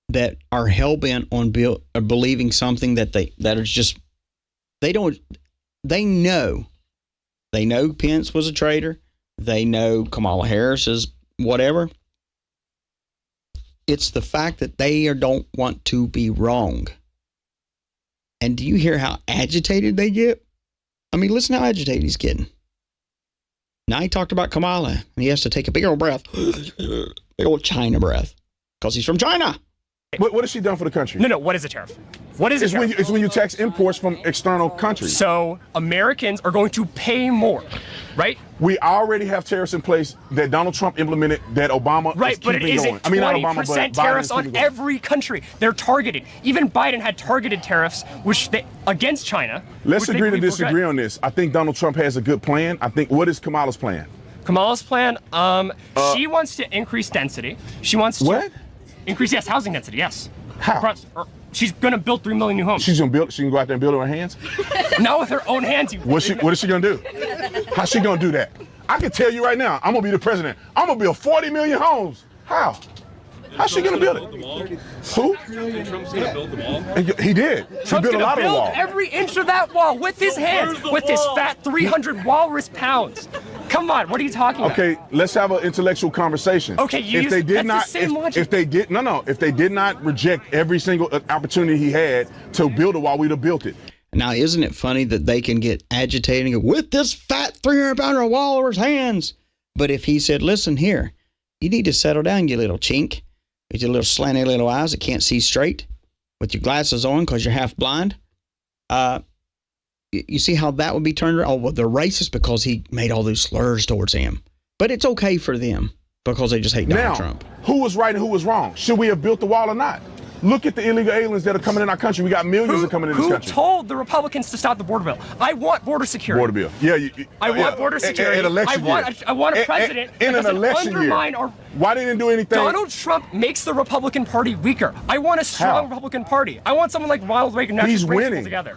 that are hell-bent on believing something that they know Pence was a traitor. They know Kamala Harris is whatever. It's the fact that they don't want to be wrong. And do you hear how agitated they get? I mean, listen how agitated he's getting. Now he talked about Kamala, and he has to take a big old breath. Big old China breath. Because he's from China. What has she done for the country? No, what is a tariff? What is a tariff? It's when you tax imports from external countries. So Americans are going to pay more, right? We already have tariffs in place that Donald Trump implemented that Obama is keeping going. I mean, not Obama, but Biden tariffs on every country. They're targeted. Even Biden had targeted tariffs against China. Let's agree to disagree on this. I think Donald Trump has a good plan. what is Kamala's plan? Kamala's plan, she wants to increase density. She wants to increase housing density, yes. How? She's going to build 3 million new homes. She can go out there and build it with her hands? Not with her own hands. What is she going to do? How's she going to do that? I can tell you right now, I'm going to be the president. I'm going to build 40 million homes. How? How's she going to build it? Who? Trump's going to build the wall? He did. He built a lot of the wall. Every inch of that wall with his hands, with his fat 300 walrus pounds. Come on, what are you talking about? Okay, let's have an intellectual conversation. Okay, if they did not reject every single opportunity he had to build a wall, we'd have built it. Now, isn't it funny that they can get agitated and go, with this fat 300-pounder walrus hands? But if he said, listen here, you need to settle down, you little chink, with your little slanty little eyes that can't see straight, with your glasses on because you're half blind, you see how that would be turned around? Oh, well, they're racist because he made all those slurs towards him. But it's okay for them because they just hate Donald Trump. Who was right and who was wrong? Should we have built the wall or not? Look at the illegal aliens that are coming in our country. We got millions of coming in this country. Who told the Republicans to stop the border bill? I want border security. Border bill. Yeah. I want border security. I want a president in an election year. Why didn't do anything? Donald Trump makes the Republican Party weaker. I want a strong Republican Party. I want someone like Ronald Reagan to actually bring people together.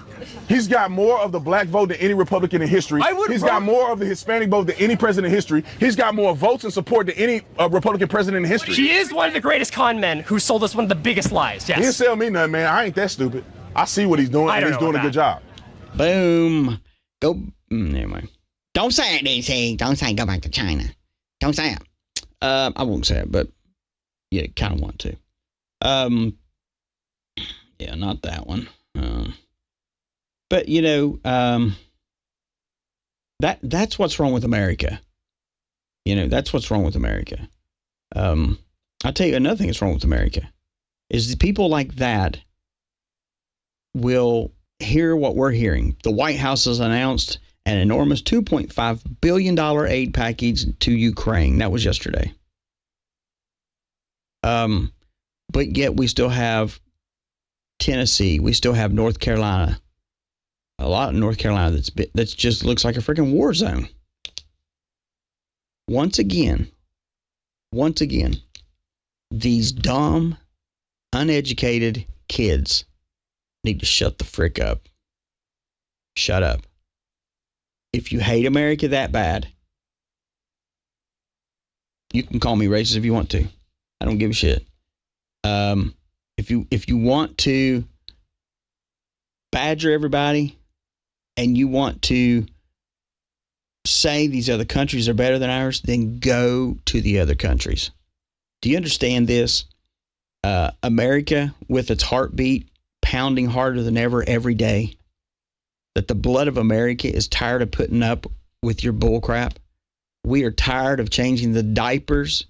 He's got more of the black vote than any Republican in history. He's got more of the Hispanic vote than any president in history. He's got more votes and support than any Republican president in history. He is one of the greatest con men who sold us one of the biggest lies. Yes. He didn't sell me nothing, man. I ain't that stupid. I see what he's doing, and he's doing a good job. Boom. Go. Anyway. Don't say it, DC. Don't say go back to China. Don't say it. I won't say it, but yeah, kind of want to. Yeah, not that one. But you know, that's what's wrong with America. You know, that's what's wrong with America. I'll tell you another thing that's wrong with America is the people like that will hear what we're hearing. The White House has announced an enormous $2.5 billion aid package to Ukraine. That was yesterday. But yet we still have Tennessee. We still have North Carolina. A lot of North Carolina that's just looks like a freaking war zone. Once again, these dumb, uneducated kids need to shut the frick up. Shut up. If you hate America that bad, you can call me racist if you want to. I don't give a shit. If you want to badger everybody and you want to say these other countries are better than ours, then go to the other countries. Do you understand this? America, with its heartbeat pounding harder than ever every day, that the blood of America is tired of putting up with your bullcrap. We are tired of changing the diapers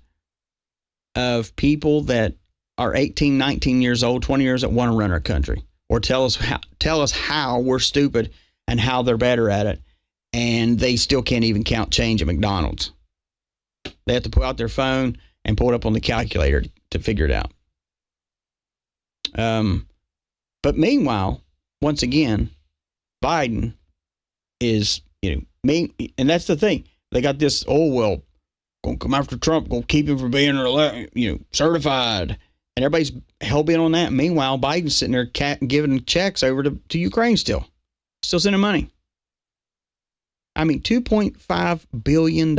of people that are 18, 19 years old, 20 years that want to run our country, or tell us how we're stupid and how they're better at it, and they still can't even count change at McDonald's. They have to pull out their phone and pull it up on the calculator to figure it out. But meanwhile, once again, Biden is, and that's the thing. They got this, gonna come after Trump, gonna keep him from being, certified. And everybody's hell-bent on that. Meanwhile, Biden's sitting there giving checks over to Ukraine still sending money. I mean, $2.5 billion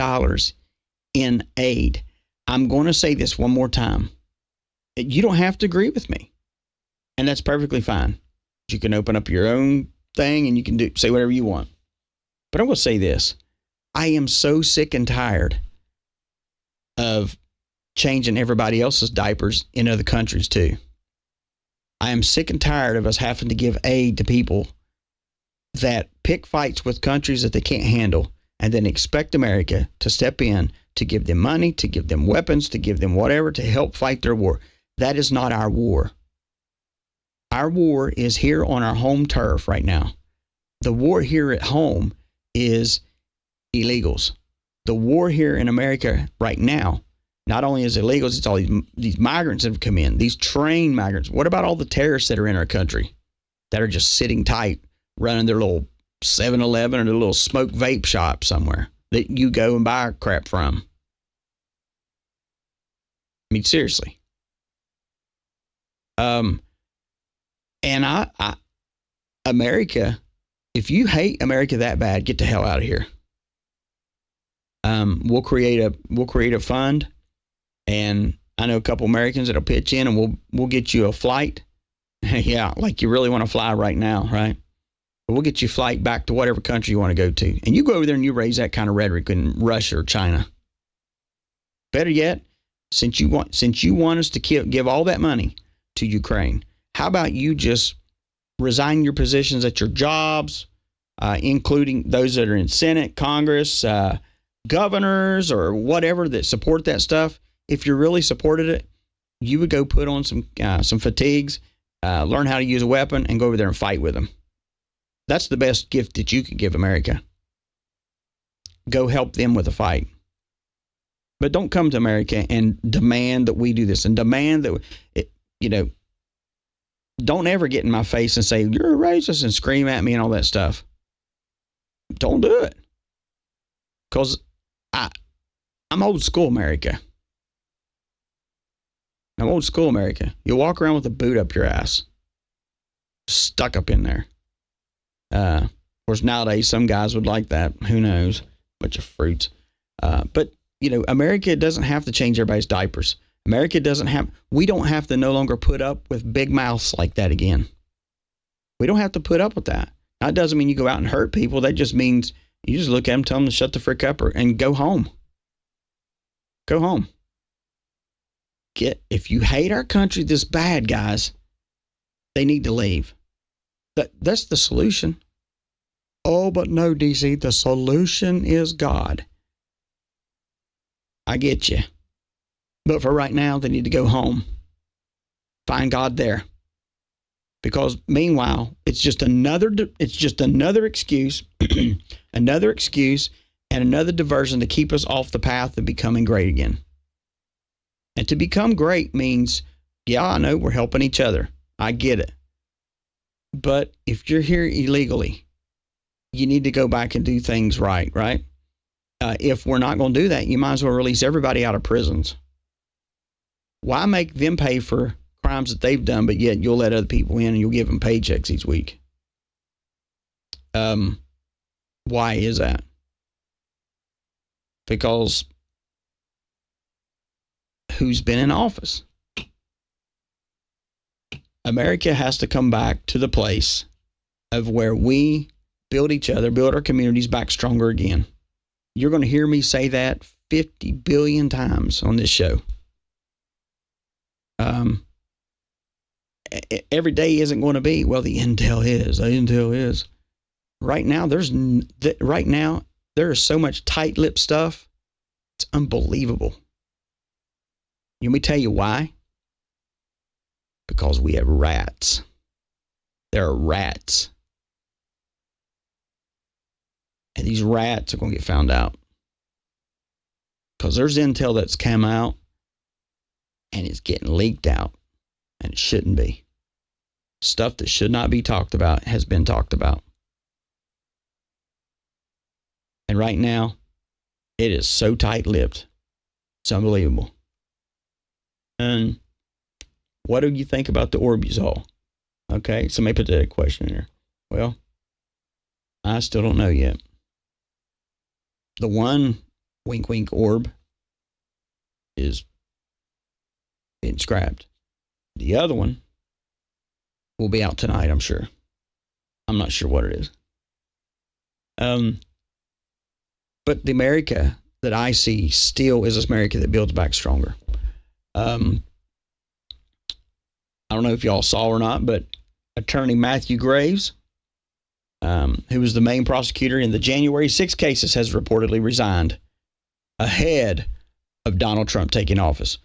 in aid. I'm going to say this one more time. You don't have to agree with me. And that's perfectly fine. You can open up your own thing and you can say whatever you want. But I'm going to say this. I am so sick and tired of changing everybody else's diapers in other countries too. I am sick and tired of us having to give aid to people that pick fights with countries that they can't handle and then expect America to step in to give them money, to give them weapons, to give them whatever to help fight their war. That is not our war. Our war is here on our home turf right now. The war here at home is illegals. The war here in America right now, not only is illegals, it's all these migrants that have come in, these trained migrants. What about all the terrorists that are in our country that are just sitting tight, running their little 7-Eleven or their little smoke vape shop somewhere that you go and buy crap from? I mean, seriously. And America, if you hate America that bad, get the hell out of here. We'll create a fund, and I know a couple Americans that'll pitch in, and we'll get you a flight. Yeah, like you really want to fly right now, right? But we'll get you a flight back to whatever country you want to go to, and you go over there and you raise that kind of rhetoric in Russia or China. Better yet, since you want us to give all that money to Ukraine, how about you just resign your positions at your jobs, including those that are in Senate, Congress, governors, or whatever that support that stuff? If you really supported it, you would go put on some fatigues, learn how to use a weapon, and go over there and fight with them. That's the best gift that you could give America. Go help them with a fight. But don't come to America and demand that we do this and demand that, don't ever get in my face and say, you're a racist and scream at me and all that stuff. Don't do it. Because I'm old school America. I'm old school America. You walk around with a boot up your ass. Stuck up in there. Of course, nowadays, some guys would like that. Who knows? Bunch of fruits. But, America doesn't have to change everybody's diapers. America we don't have to no longer put up with big mouths like that again. We don't have to put up with that. That doesn't mean you go out and hurt people. That just means you just look at them, tell them to shut the frick up and go home. Go home. If you hate our country this bad, guys, they need to leave. That's the solution. Oh, but no, DC, the solution is God. I get you. But for right now, they need to go home. Find God there. Because meanwhile, it's just another excuse, another excuse, and another diversion to keep us off the path of becoming great again. And to become great means, yeah, I know we're helping each other. I get it. But if you're here illegally, you need to go back and do things right? If we're not going to do that, you might as well release everybody out of prisons. Why make them pay for crimes that they've done, but yet you'll let other people in and you'll give them paychecks each week? Why is that? Because who's been in office? America has to come back to the place of where we build each other, build our communities back stronger again. You're going to hear me say that 50 billion times on this show. Every day isn't going to be, well, the intel is. Right now, there is so much tight-lipped stuff. It's unbelievable. Let me tell you why. Because we have rats. There are rats. And these rats are going to get found out. Because there's intel that's come out and it's getting leaked out. And it shouldn't be. Stuff that should not be talked about has been talked about. And right now, it is so tight-lipped. It's unbelievable. And what do you think about the Orbusol? Okay, somebody put that question in there. Well, I still don't know yet. The one wink wink orb is being scrapped. The other one will be out tonight, I'm sure. I'm not sure what it is. But the America that I see still is this America that builds back stronger. I don't know if y'all saw or not, but Attorney Matthew Graves, who was the main prosecutor in the January 6 cases, has reportedly resigned ahead of Donald Trump taking office.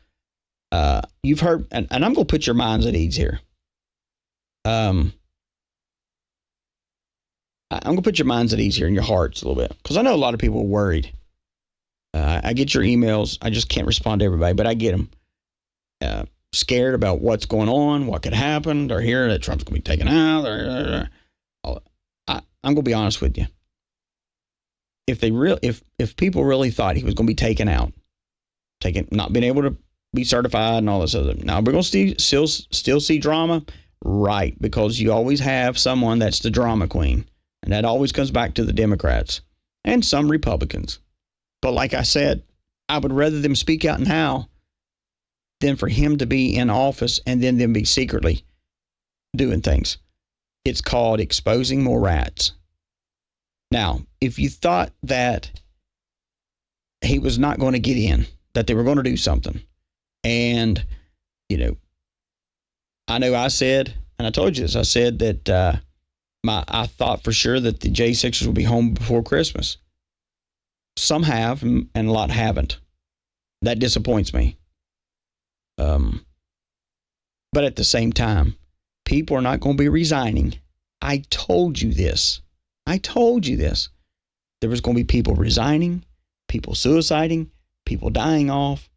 You've heard, and I'm going to put your minds at ease here. I'm going to put your minds at ease here and your hearts a little bit, because I know a lot of people are worried. I get your emails. I just can't respond to everybody, but I get them. Scared about what's going on, what could happen. They're hearing that Trump's going to be taken out. I'm going to be honest with you. If people really thought he was going to be taken out, not being able to be certified and all this other, now we're going to still see drama, right? Because you always have someone that's the drama queen, and that always comes back to the Democrats and some Republicans. But like I said, I would rather them speak out now than for him to be in office and then them be secretly doing things. It's called exposing more rats. Now, if you thought that he was not going to get in, that they were going to do something, and, I know I said, and I told you this, I said that I thought for sure that the J6ers would be home before Christmas. Some have, and a lot haven't. That disappoints me. But at the same time, people are not going to be resigning. I told you this. There was going to be people resigning, people suiciding, people dying off.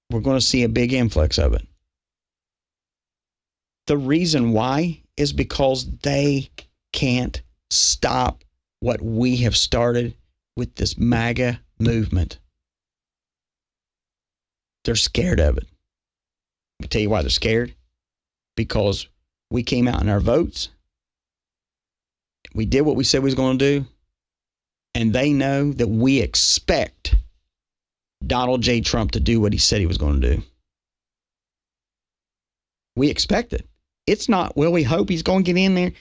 We're going to see a big influx of it. The reason why is because they can't stop what we have started with this MAGA movement. They're scared of it. I'll tell you why they're scared. Because we came out in our votes. We did what we said we was going to do. And they know that we expect Donald J. Trump to do what he said he was going to do. We expect it. It's not, well, we hope he's going to get in there.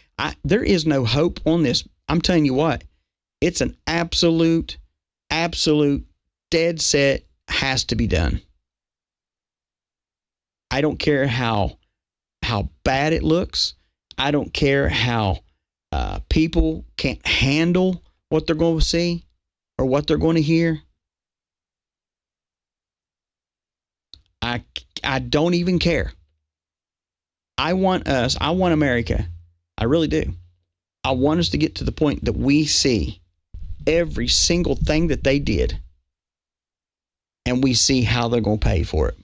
There is no hope on this. I'm telling you what, it's an absolute, dead set, has to be done. I don't care how bad it looks. I don't care how people can't handle what they're going to see or what they're going to hear. I don't even care. I want America. I really do. I want us to get to the point that we see every single thing that they did and we see how they're going to pay for it.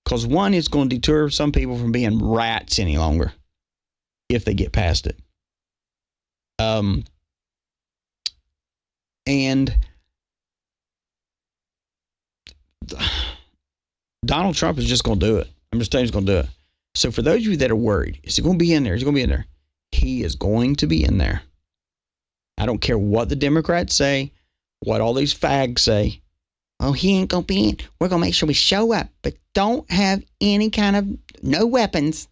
Because one, it's going to deter some people from being rats any longer if they get past it. And Donald Trump is just going to do it. I'm just telling you, he's going to do it. So for those of you that are worried, is he going to be in there? Is he going to be in there? He is going to be in there. I don't care what the Democrats say, what all these fags say. Oh, he ain't going to be in. We're going to make sure we show up, but don't have any kind of, no weapons,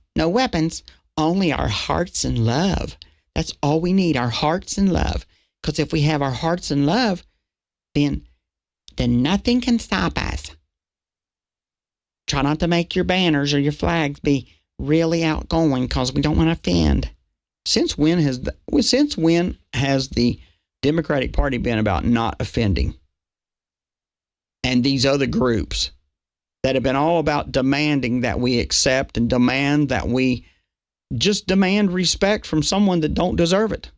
only our hearts and love. That's all we need, our hearts and love. Because if we have our hearts and love, then nothing can stop us. Try not to make your banners or your flags be really outgoing because we don't want to offend. Since when has the Democratic Party been about not offending? And these other groups that have been all about demanding that we accept and demand that we just demand respect from someone that don't deserve it.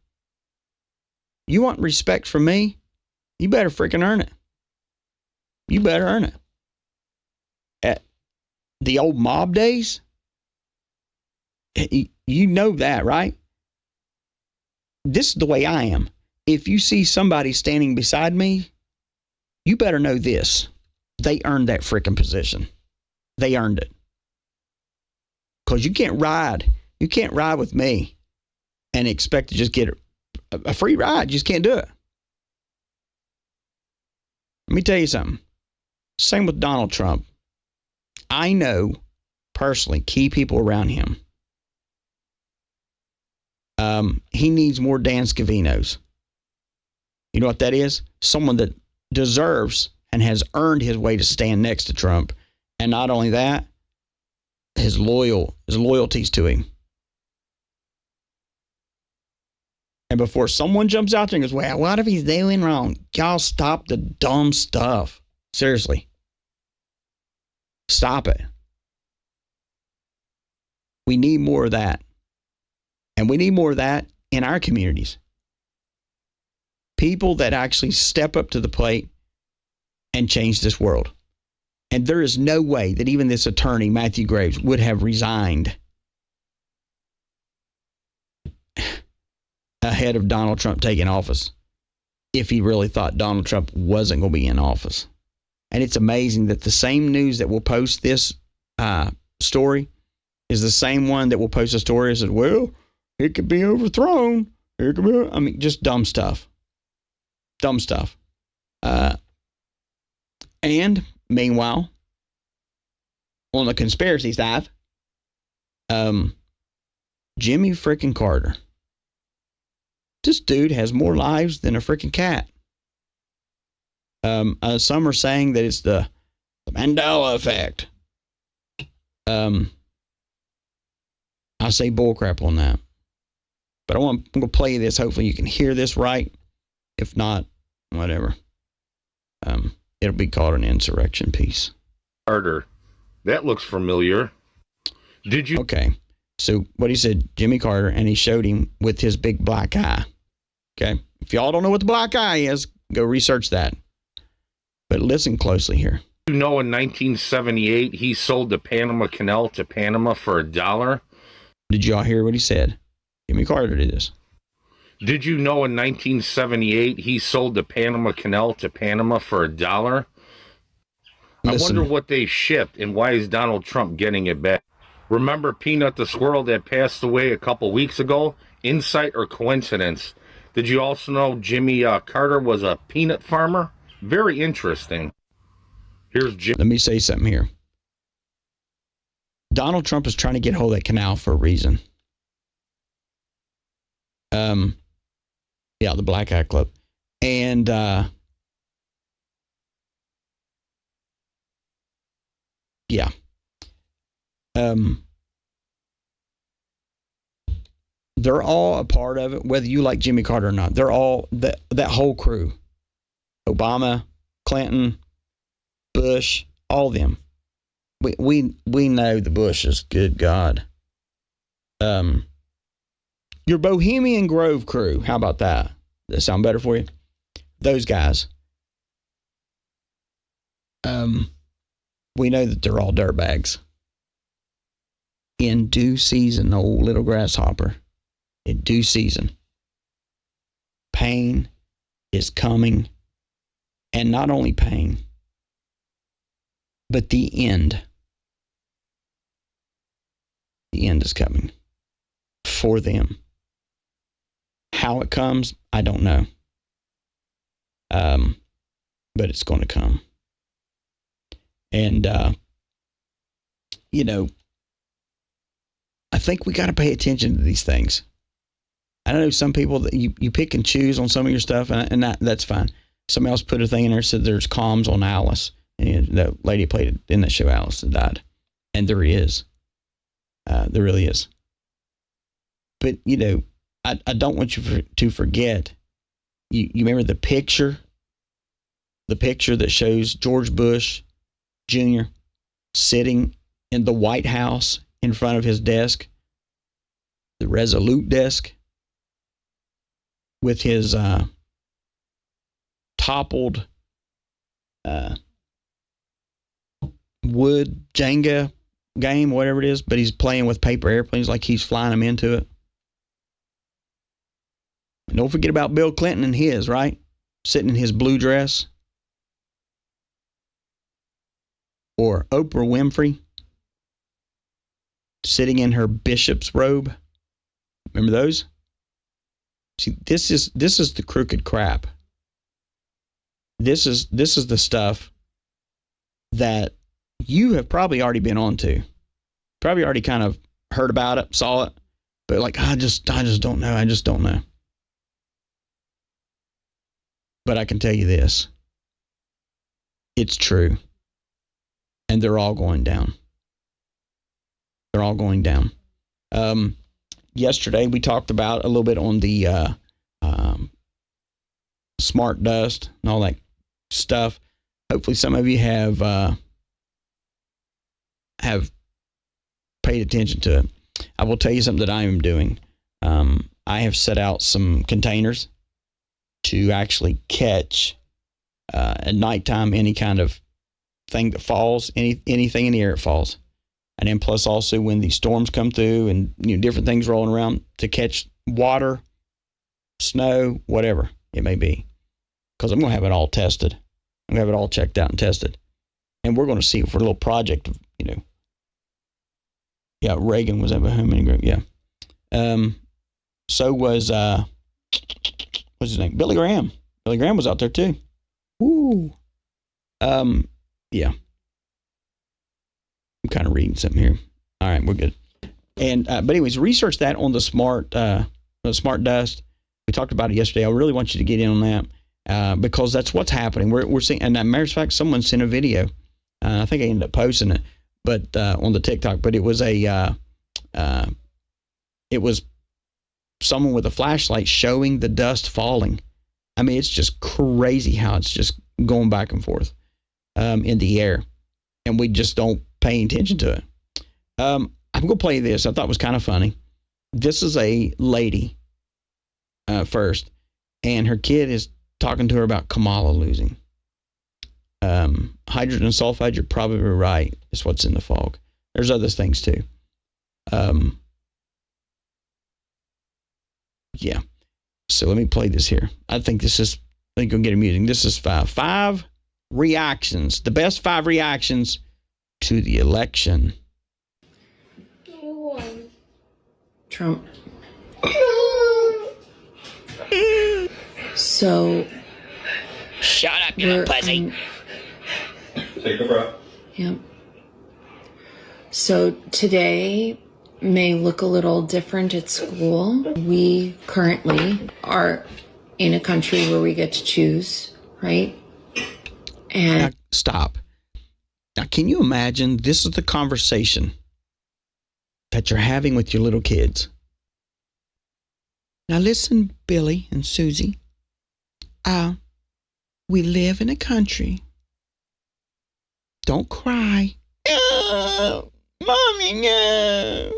You want respect from me? You better freaking earn it. You better earn it. At the old mob days, you know that, right? This is the way I am. If you see somebody standing beside me, you better know this. They earned that freaking position. They earned it. Because you can't ride. You can't ride with me and expect to just get a free ride. You just can't do it. Let me tell you something. Same with Donald Trump. I know personally key people around him. He needs more Dan Scavinos. You know what that is? Someone that deserves and has earned his way to stand next to Trump. And not only that, his loyalties to him. And before someone jumps out there and goes, well, what if he's doing wrong? Y'all stop the dumb stuff. Seriously. Stop it. We need more of that. And we need more of that in our communities. People that actually step up to the plate and change this world. And there is no way that even this attorney, Matthew Graves, would have resigned ahead of Donald Trump taking office if he really thought Donald Trump wasn't going to be in office. And it's amazing that the same news that will post this story is the same one that will post a story that says, well, it could be overthrown. It could be, I mean, just dumb stuff. Dumb stuff. And meanwhile, on the conspiracy side, Jimmy freaking Carter. This dude has more lives than a freaking cat. Some are saying that it's the Mandela effect. I say bullcrap on that. But I'm going to play you this. Hopefully you can hear this right. If not, whatever. It'll be called an insurrection piece. Carter. That looks familiar. Did you? Okay. So what he said, Jimmy Carter, and he showed him with his big black eye. Okay. If y'all don't know what the black eye is, Go research that. But listen closely here. You know, in 1978, he sold the Panama Canal to Panama for $1. Did y'all hear what he said? Jimmy Carter did this. Did you know in 1978 he sold the Panama Canal to Panama for $1? I wonder what they shipped and why is Donald Trump getting it back? Remember Peanut the squirrel that passed away a couple weeks ago? Insight or coincidence? Did you also know Jimmy Carter was a peanut farmer? Very interesting. Here's Jim. Let me say something here. Donald Trump is trying to get hold of that canal for a reason. Yeah, the Black Eye Club. And yeah. They're all a part of it, whether you like Jimmy Carter or not. They're all that whole crew. Obama, Clinton, Bush, all of them. We know the Bushes, good God. Your Bohemian Grove crew, how about that? Does that sound better for you? Those guys. We know that they're all dirtbags. In due season, old little grasshopper. In due season. Pain is coming. And not only pain, but the end. The end is coming. For them. How it comes, I don't know. But it's going to come. And, you know, I think we got to pay attention to these things. I know some people that you pick and choose on some of your stuff, and that's fine. Somebody else put a thing in there, said there's comms on Alice. And the lady played it in that show, Alice, that died. And there is. There really is. But, you know, I don't want you to forget. You remember the picture? The picture that shows George Bush Jr. sitting in the White House in front of his desk, the Resolute desk, with his toppled wood Jenga game, whatever it is, but he's playing with paper airplanes like he's flying them into it. And don't forget about Bill Clinton and his, right? Sitting in his blue dress. Or Oprah Winfrey sitting in her bishop's robe. Remember those? See, this is the crooked crap. This is the stuff that you have probably already been onto. Probably already kind of heard about it, saw it, but like I just don't know. I just don't know. But I can tell you this. It's true. And they're all going down. They're all going down. Yesterday, we talked about a little bit on the smart dust and all that stuff. Hopefully, some of you have paid attention to it. I will tell you something that I am doing. I have set out some containers to actually catch at nighttime any kind of thing that falls, anything in the air that falls. And then plus also when these storms come through and different things rolling around, to catch water, snow, whatever it may be. Because I'm going to have it all tested. I'm going to have it all checked out and tested. And we're going to see for a little project of, yeah, Reagan was at the Home Group, yeah. So was, what's his name? Billy Graham. Billy Graham was out there too. Woo. Yeah. I'm kind of reading something here. All right, we're good. And but anyways, research that on the smart dust. We talked about it yesterday. I really want you to get in on that because that's what's happening. We're seeing, and as a matter of fact, someone sent a video. I think I ended up posting it, but on the TikTok. But it was someone with a flashlight showing the dust falling. I mean, it's just crazy how it's just going back and forth in the air, and we just don't pay attention to it. I'm going to play this. I thought it was kind of funny. This is a lady first, and her kid is talking to her about Kamala losing. Hydrogen sulfide, you're probably right, is what's in the fog. There's other things too. Yeah. So let me play this here. I think I'm going to get amusing. This is five reactions, the best 5 reactions to the election. Trump. So. Shut up, you pussy. Take a breath. Yep. So today may look a little different at school. We currently are in a country where we get to choose, right? And now, stop. Now, can you imagine this is the conversation that you're having with your little kids? Now, listen, Billy and Susie. We live in a country. Don't cry. Oh, Mommy, no.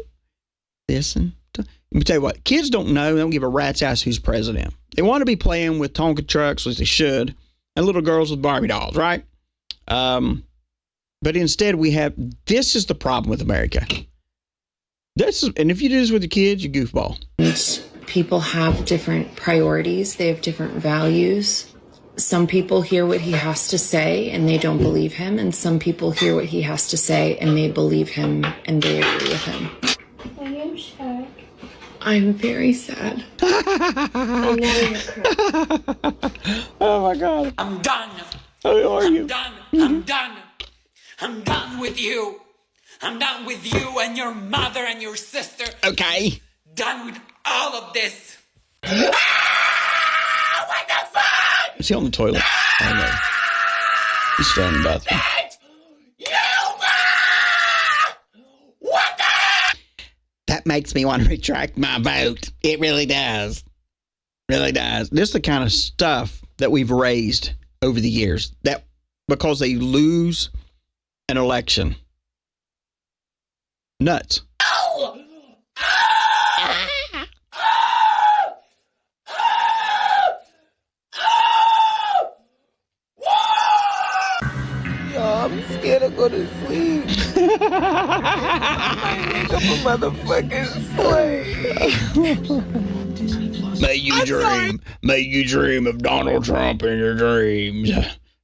Listen. Let me tell you what. Kids don't know. They don't give a rat's ass who's president. They want to be playing with Tonka trucks, as they should, and little girls with Barbie dolls, right? But instead we have, this is the problem with America. And if you do this with your kids, you goofball. People have different priorities. They have different values. Some people hear what he has to say and they don't believe him. And some people hear what he has to say and they believe him and they agree with him. Are you sad? I'm very sad. I know you're crying. Oh my God. I'm done. How are you? I'm done. I'm done. I'm done with you. I'm done with you and your mother and your sister. Okay. Done with all of this. What the fuck? Is he on the toilet? Oh no. He's still in the bathroom. What the? That makes me want to retract my vote. It really does. Really does. This is the kind of stuff that we've raised over the years. That because they lose an election. Nuts. I'm scared to go to sleep. I wake up a motherfucking slave. May you dream. May you dream of Donald Trump in your dreams.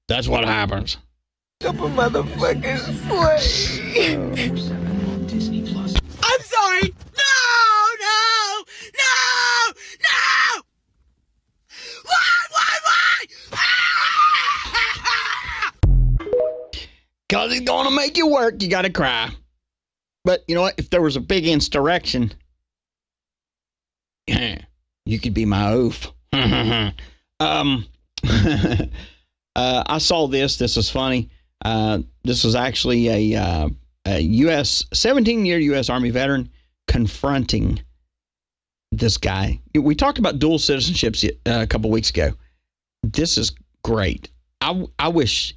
That's what happens. Up a motherfucking slave. I'm sorry. No. Because he's going to make you work, you got to cry. But you know what? If there was a big insurrection, you could be my oof. I saw this. This was funny. This was actually a 17-year U.S. Army veteran confronting this guy. We talked about dual citizenships a couple weeks ago. This is great. I wish...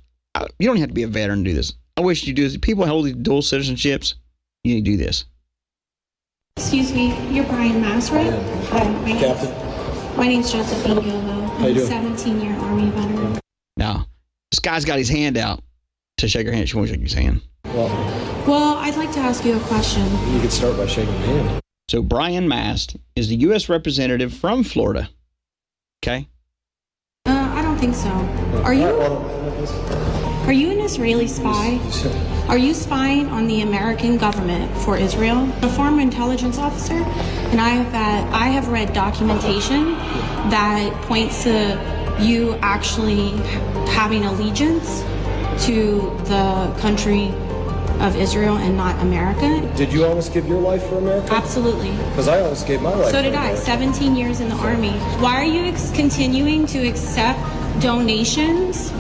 You don't have to be a veteran to do this. I wish you do this. People hold these dual citizenships. You need to do this. Excuse me, you're Brian Mass, right? Hi, my name's Josephine Gilbo. I'm a 17-year Army veteran. Now, this guy's got his hand out to shake her hand. She won't shake his hand. Well, I'd like to ask you a question. You could start by shaking your hand. So Brian Mast is the U.S. representative from Florida. Okay? I don't think so. Are you an Israeli spy? Are you spying on the American government for Israel? A former intelligence officer, and I have read documentation that points to you actually having allegiance to the country of Israel and not America. Did you almost give your life for America? Absolutely. Because I almost gave my life. So did I. 17 years in the Army. Why are you continuing to accept donations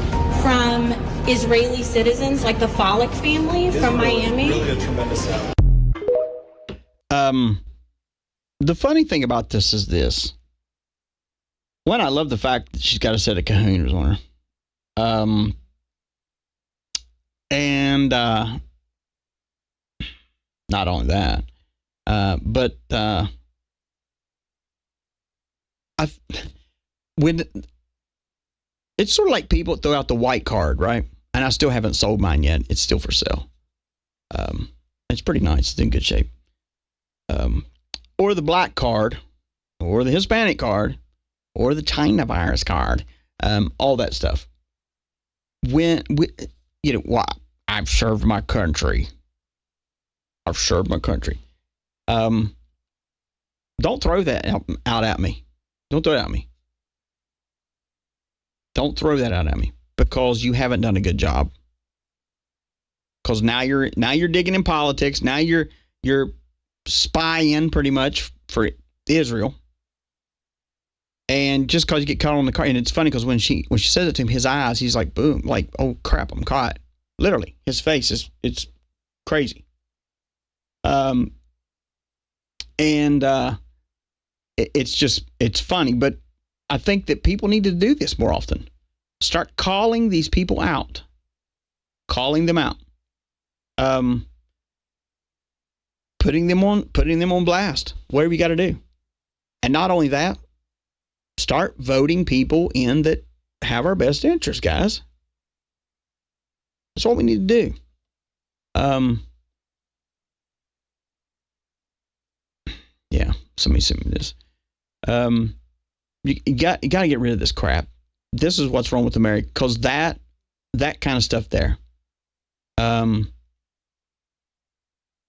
from Israeli citizens like the Falek family from Miami? Really a tremendous sound. The funny thing about this is this. One, I love the fact that she's got a set of kahunas on her. And not only that, but when It's sort of like people throw out the white card, right? And I still haven't sold mine yet. It's still for sale. It's pretty nice. It's in good shape. Or the black card, or the Hispanic card, or the China virus card. All that stuff. Well, I've served my country. I've served my country. Don't throw that out at me. Don't throw it at me. Don't throw that out at me, because you haven't done a good job. Because now you're digging in politics. Now you're spying pretty much for Israel. And just because you get caught on the car, and it's funny because when she says it to him, his eyes, he's like, boom, like, oh crap, I'm caught. Literally, his face it's crazy. It's funny, but I think that people need to do this more often. Start calling these people out. Calling them out. Putting them on blast. Whatever you got to do. And not only that, start voting people in that have our best interest, guys. That's what we need to do. Yeah, somebody sent me this. You got to get rid of this crap. This is what's wrong with America, because that kind of stuff there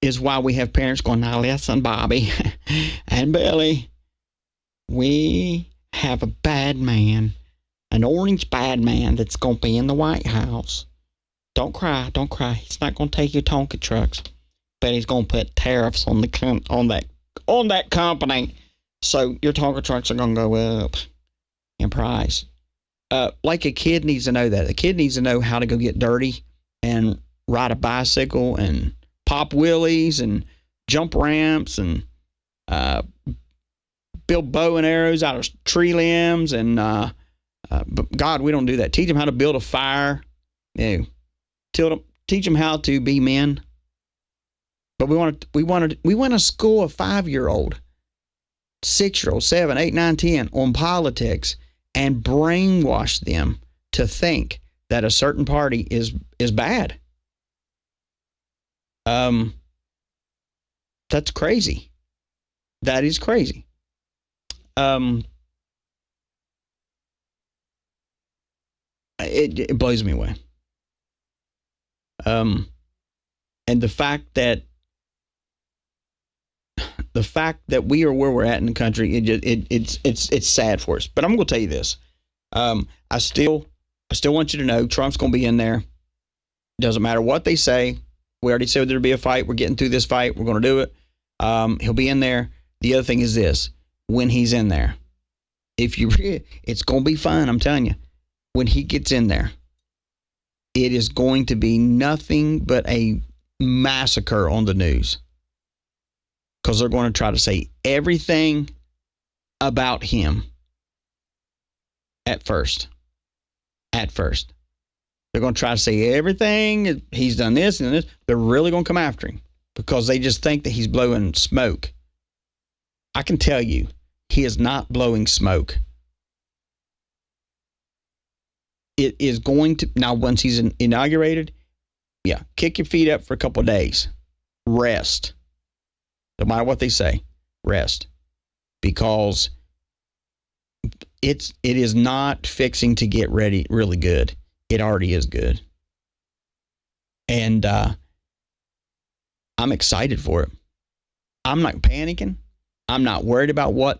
is why we have parents going, now listen, Bobby and Billy, we have a bad man, an orange bad man that's going to be in the White House. Don't cry. He's not going to take your Tonka trucks, but he's going to put tariffs on that company, so your Tonka trucks are going to go up in price. Like a kid needs to know that. A kid needs to know how to go get dirty and ride a bicycle and pop wheelies and jump ramps and build bow and arrows out of tree limbs. And but God, we don't do that. Teach them how to build a fire. Teach them how to be men. But we want to school a 5-year-old, 6-year-old, 7, 8, 9, 10 on politics and brainwash them to think that a certain party is bad. That's crazy. That is crazy. It blows me away. And the fact that we are where we're at in the country, it's sad for us. But I'm going to tell you this: I still want you to know Trump's going to be in there. Doesn't matter what they say. We already said there'd be a fight. We're getting through this fight. We're going to do it. He'll be in there. The other thing is this: when he's in there, it's going to be fun. I'm telling you, when he gets in there, it is going to be nothing but a massacre on the news. Because they're going to try to say everything about him at first. They're going to try to say everything. He's done this and this. They're really going to come after him because they just think that he's blowing smoke. I can tell you, he is not blowing smoke. It is going to, now once he's inaugurated, kick your feet up for a couple of days. Rest. No matter what they say, rest. Because it is not fixing to get ready really good. It already is good. And I'm excited for it. I'm not panicking. I'm not worried about what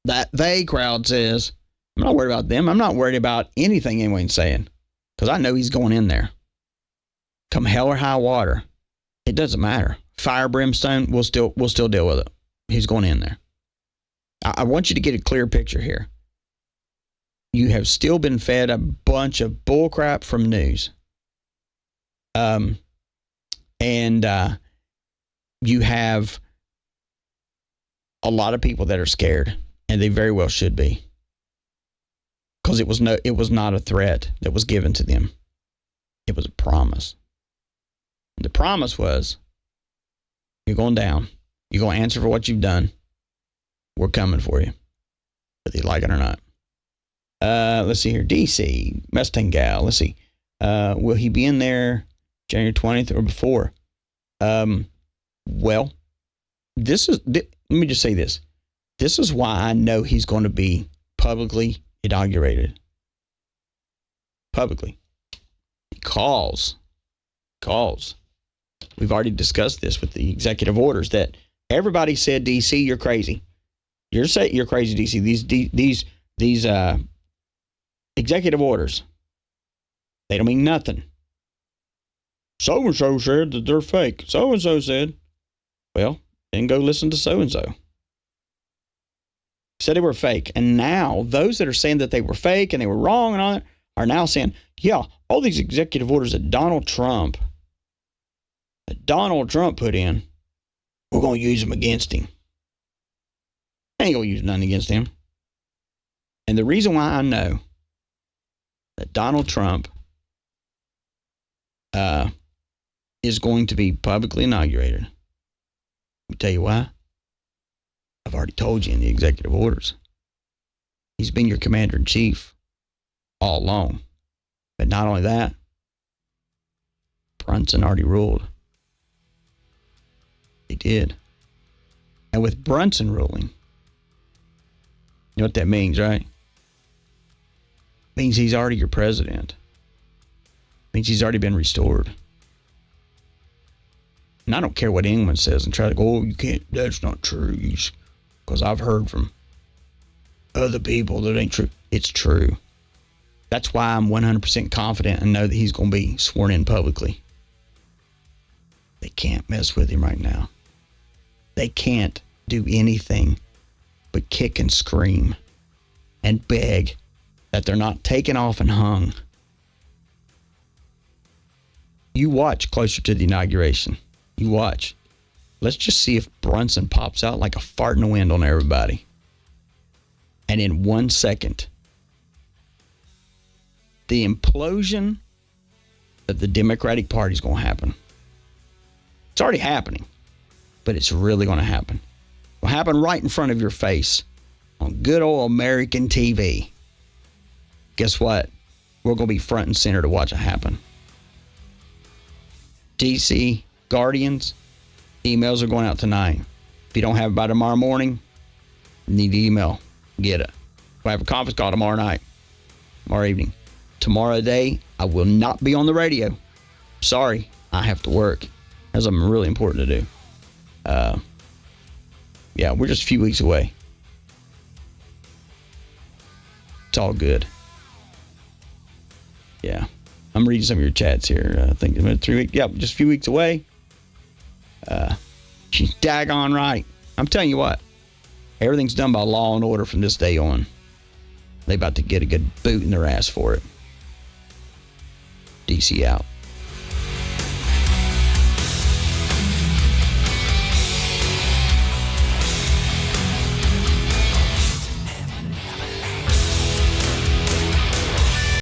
that they crowd says. I'm not worried about them. I'm not worried about anything anyone's saying. Because I know he's going in there. Come hell or high water. It doesn't matter. Fire, brimstone, we'll still deal with it. He's going in there. I want you to get a clear picture here. You have still been fed a bunch of bullcrap from news. And you have a lot of people that are scared, and they very well should be. Because it was not a threat that was given to them. It was a promise. The promise was, you're going down. You're going to answer for what you've done. We're coming for you, whether you like it or not. Let's see here. DC, Mustang Gal. Let's see. Will he be in there January 20th or before? Well, let me just say this. This is why I know he's going to be publicly inaugurated. Publicly. Because we've already discussed this with the executive orders that everybody said, DC, you're crazy. You're crazy, DC. These executive orders, they don't mean nothing. So-and-so said that they're fake. So-and-so said. Well, then go listen to so-and-so. Said they were fake. And now, those that are saying that they were fake and they were wrong and all that are now saying, yeah, all these executive orders that Donald Trump put in, we're going to use them against him. I ain't going to use nothing against him. And the reason why I know that Donald Trump is going to be publicly inaugurated, let me tell you why. I've already told you in the executive orders. He's been your commander-in-chief all along. But not only that, Brunson already ruled. He did. And with Brunson ruling, you know what that means, right? It means he's already your president. It means he's already been restored. And I don't care what anyone says and try to go, oh, you can't, that's not true. Because I've heard from other people that ain't true. It's true. That's why I'm 100% confident and know that he's going to be sworn in publicly. They can't mess with him right now. They can't do anything but kick and scream and beg that they're not taken off and hung. You watch closer to the inauguration. You watch. Let's just see if Brunson pops out like a fart in the wind on everybody. And in 1 second, the implosion of the Democratic Party is going to happen. It's already happening, but it's really going to happen. It will happen right in front of your face on good old American TV. Guess what? We're going to be front and center to watch it happen. DC Guardians, emails are going out tonight. If you don't have it by tomorrow morning, you need to email. Get it. We'll have a conference call tomorrow night, tomorrow evening. Tomorrow day, I will not be on the radio. Sorry, I have to work. That's something really important to do. Yeah, we're just a few weeks away. It's all good. Yeah, I'm reading some of your chats here. I think it's 3 weeks. Yep, just a few weeks away. She's daggone right. I'm telling you what, everything's done by law and order from this day on. They about to get a good boot in their ass for it. DC out.